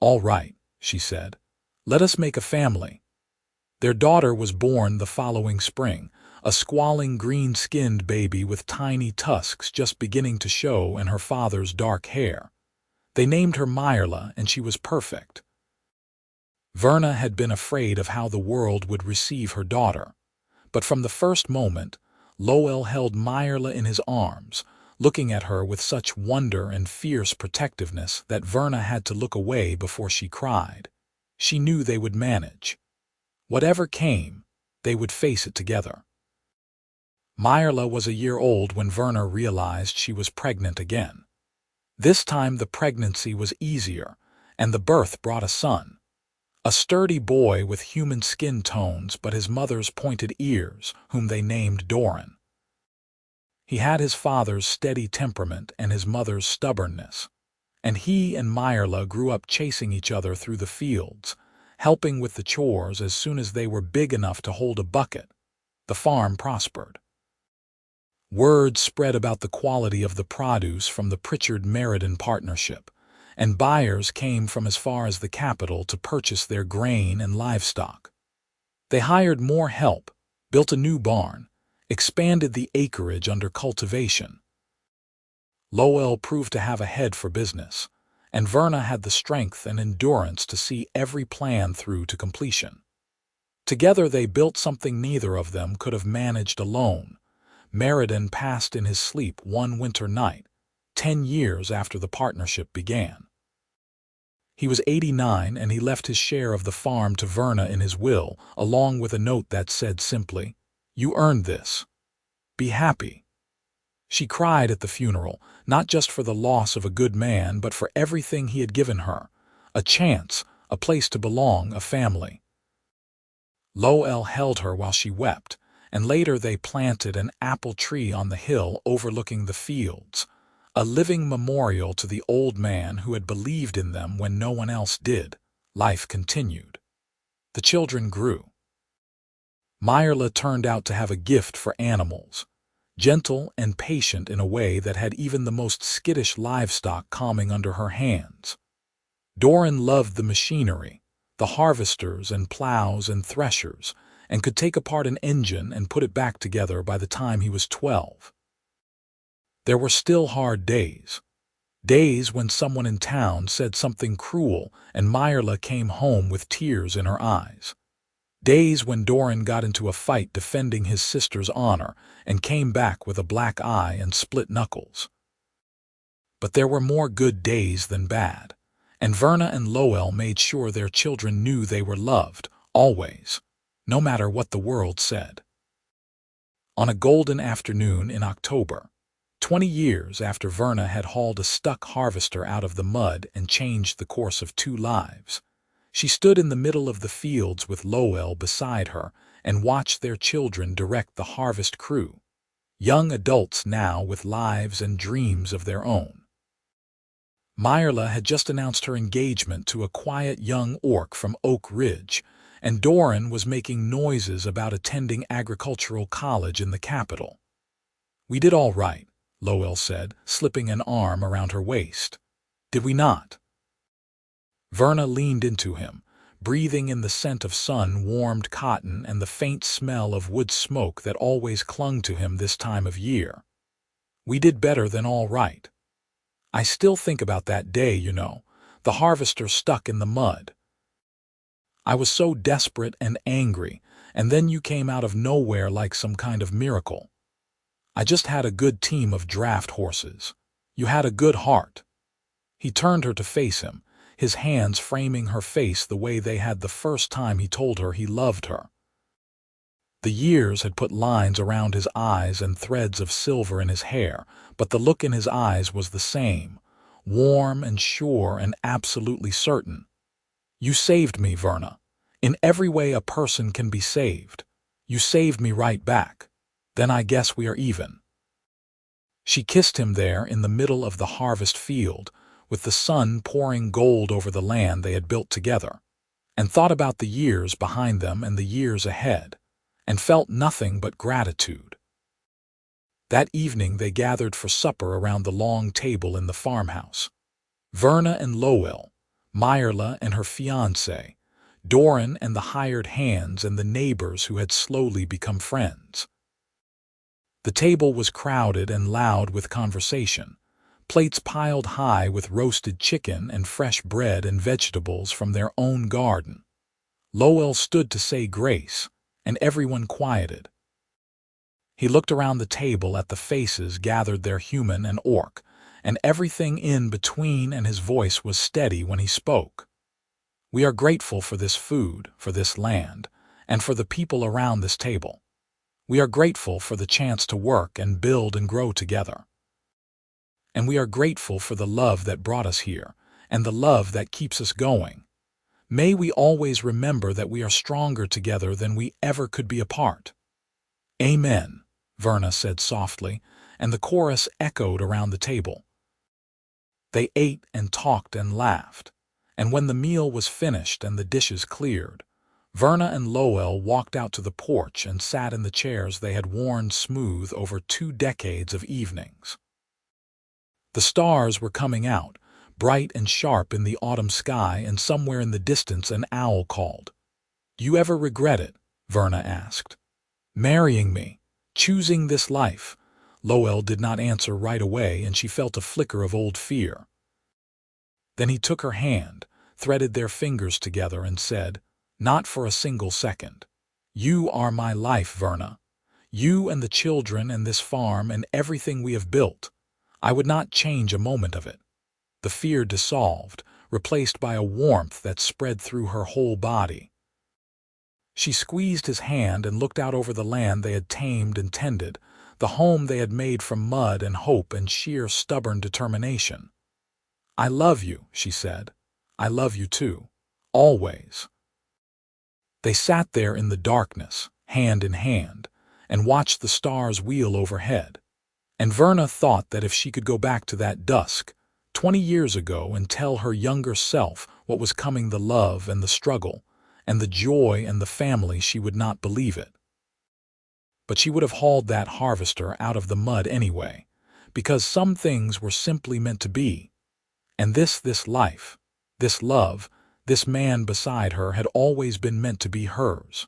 "All right," she said. "Let us make a family." Their daughter was born the following spring, a squalling green-skinned baby with tiny tusks just beginning to show in her father's dark hair. They named her Myrla, and she was perfect. Verna had been afraid of how the world would receive her daughter, but from the first moment, Lowell held Myrla in his arms, looking at her with such wonder and fierce protectiveness that Verna had to look away before she cried. She knew they would manage. Whatever came, they would face it together. Myrla was a year old when Verna realized she was pregnant again. This time the pregnancy was easier, and the birth brought a son. A sturdy boy with human skin tones but his mother's pointed ears, whom they named Doran. He had his father's steady temperament and his mother's stubbornness, and he and Myrla grew up chasing each other through the fields, helping with the chores as soon as they were big enough to hold a bucket. The farm prospered. Word spread about the quality of the produce from the Pritchard-Meriden partnership, and buyers came from as far as the capital to purchase their grain and livestock. They hired more help, built a new barn, expanded the acreage under cultivation. Lowell proved to have a head for business, and Verna had the strength and endurance to see every plan through to completion. Together they built something neither of them could have managed alone. Meriden passed in his sleep one winter night, 10 years after the partnership began. He was 89 and he left his share of the farm to Verna in his will, along with a note that said simply, "You earned this. Be happy." She cried at the funeral, not just for the loss of a good man, but for everything he had given her, a chance, a place to belong, a family. Lowell held her while she wept, and later they planted an apple tree on the hill overlooking the fields, a living memorial to the old man who had believed in them when no one else did. Life continued. The children grew. Myrla turned out to have a gift for animals, gentle and patient in a way that had even the most skittish livestock calming under her hands. Doran loved the machinery, the harvesters and plows and threshers, and could take apart an engine and put it back together by the time he was 12. There were still hard days. Days when someone in town said something cruel and Myrla came home with tears in her eyes. Days when Doran got into a fight defending his sister's honor and came back with a black eye and split knuckles. But there were more good days than bad, and Verna and Lowell made sure their children knew they were loved, always, no matter what the world said. On a golden afternoon in October, 20 years after Verna had hauled a stuck harvester out of the mud and changed the course of 2 lives, she stood in the middle of the fields with Lowell beside her and watched their children direct the harvest crew, young adults now with lives and dreams of their own. Myrla had just announced her engagement to a quiet young orc from Oak Ridge, and Doran was making noises about attending agricultural college in the capital. "We did all right," Lowell said, slipping an arm around her waist. "Did we not?" Verna leaned into him, breathing in the scent of sun-warmed cotton and the faint smell of wood smoke that always clung to him this time of year. "We did better than all right. I still think about that day, you know, the harvester stuck in the mud. I was so desperate and angry, and then you came out of nowhere like some kind of miracle. I just had a good team of draft horses. You had a good heart." He turned her to face him, his hands framing her face the way they had the first time he told her he loved her. The years had put lines around his eyes and threads of silver in his hair, but the look in his eyes was the same, warm and sure and absolutely certain. "You saved me, Verna. In every way a person can be saved. You saved me right back. Then I guess we are even." She kissed him there in the middle of the harvest field, with the sun pouring gold over the land they had built together, and thought about the years behind them and the years ahead, and felt nothing but gratitude. That evening they gathered for supper around the long table in the farmhouse. Verna and Lowell, Myrla and her fiancé, Doran and the hired hands and the neighbors who had slowly become friends. The table was crowded and loud with conversation, plates piled high with roasted chicken and fresh bread and vegetables from their own garden. Lowell stood to say grace, and everyone quieted. He looked around the table at the faces gathered there, human and orc, and everything in between, and his voice was steady when he spoke. "We are grateful for this food, for this land, and for the people around this table. We are grateful for the chance to work and build and grow together. And we are grateful for the love that brought us here, and the love that keeps us going. May we always remember that we are stronger together than we ever could be apart." "Amen," Verna said softly, and the chorus echoed around the table. They ate and talked and laughed, and when the meal was finished and the dishes cleared, Verna and Lowell walked out to the porch and sat in the chairs they had worn smooth over 2 decades of evenings. The stars were coming out, bright and sharp in the autumn sky, and somewhere in the distance an owl called. "Do you ever regret it?" Verna asked. "Marrying me, choosing this life?" Lowell did not answer right away, and she felt a flicker of old fear. Then he took her hand, threaded their fingers together, and said, "Not for a single second. You are my life, Verna. You and the children and this farm and everything we have built. I would not change a moment of it." The fear dissolved, replaced by a warmth that spread through her whole body. She squeezed his hand and looked out over the land they had tamed and tended, the home they had made from mud and hope and sheer stubborn determination. "I love you," she said. "I love you too. Always." They sat there in the darkness, hand in hand, and watched the stars wheel overhead. And Verna thought that if she could go back to that dusk, 20 years ago, and tell her younger self what was coming, the love and the struggle, and the joy and the family, she would not believe it. But she would have hauled that harvester out of the mud anyway, because some things were simply meant to be. And this life, this love, this man beside her had always been meant to be hers.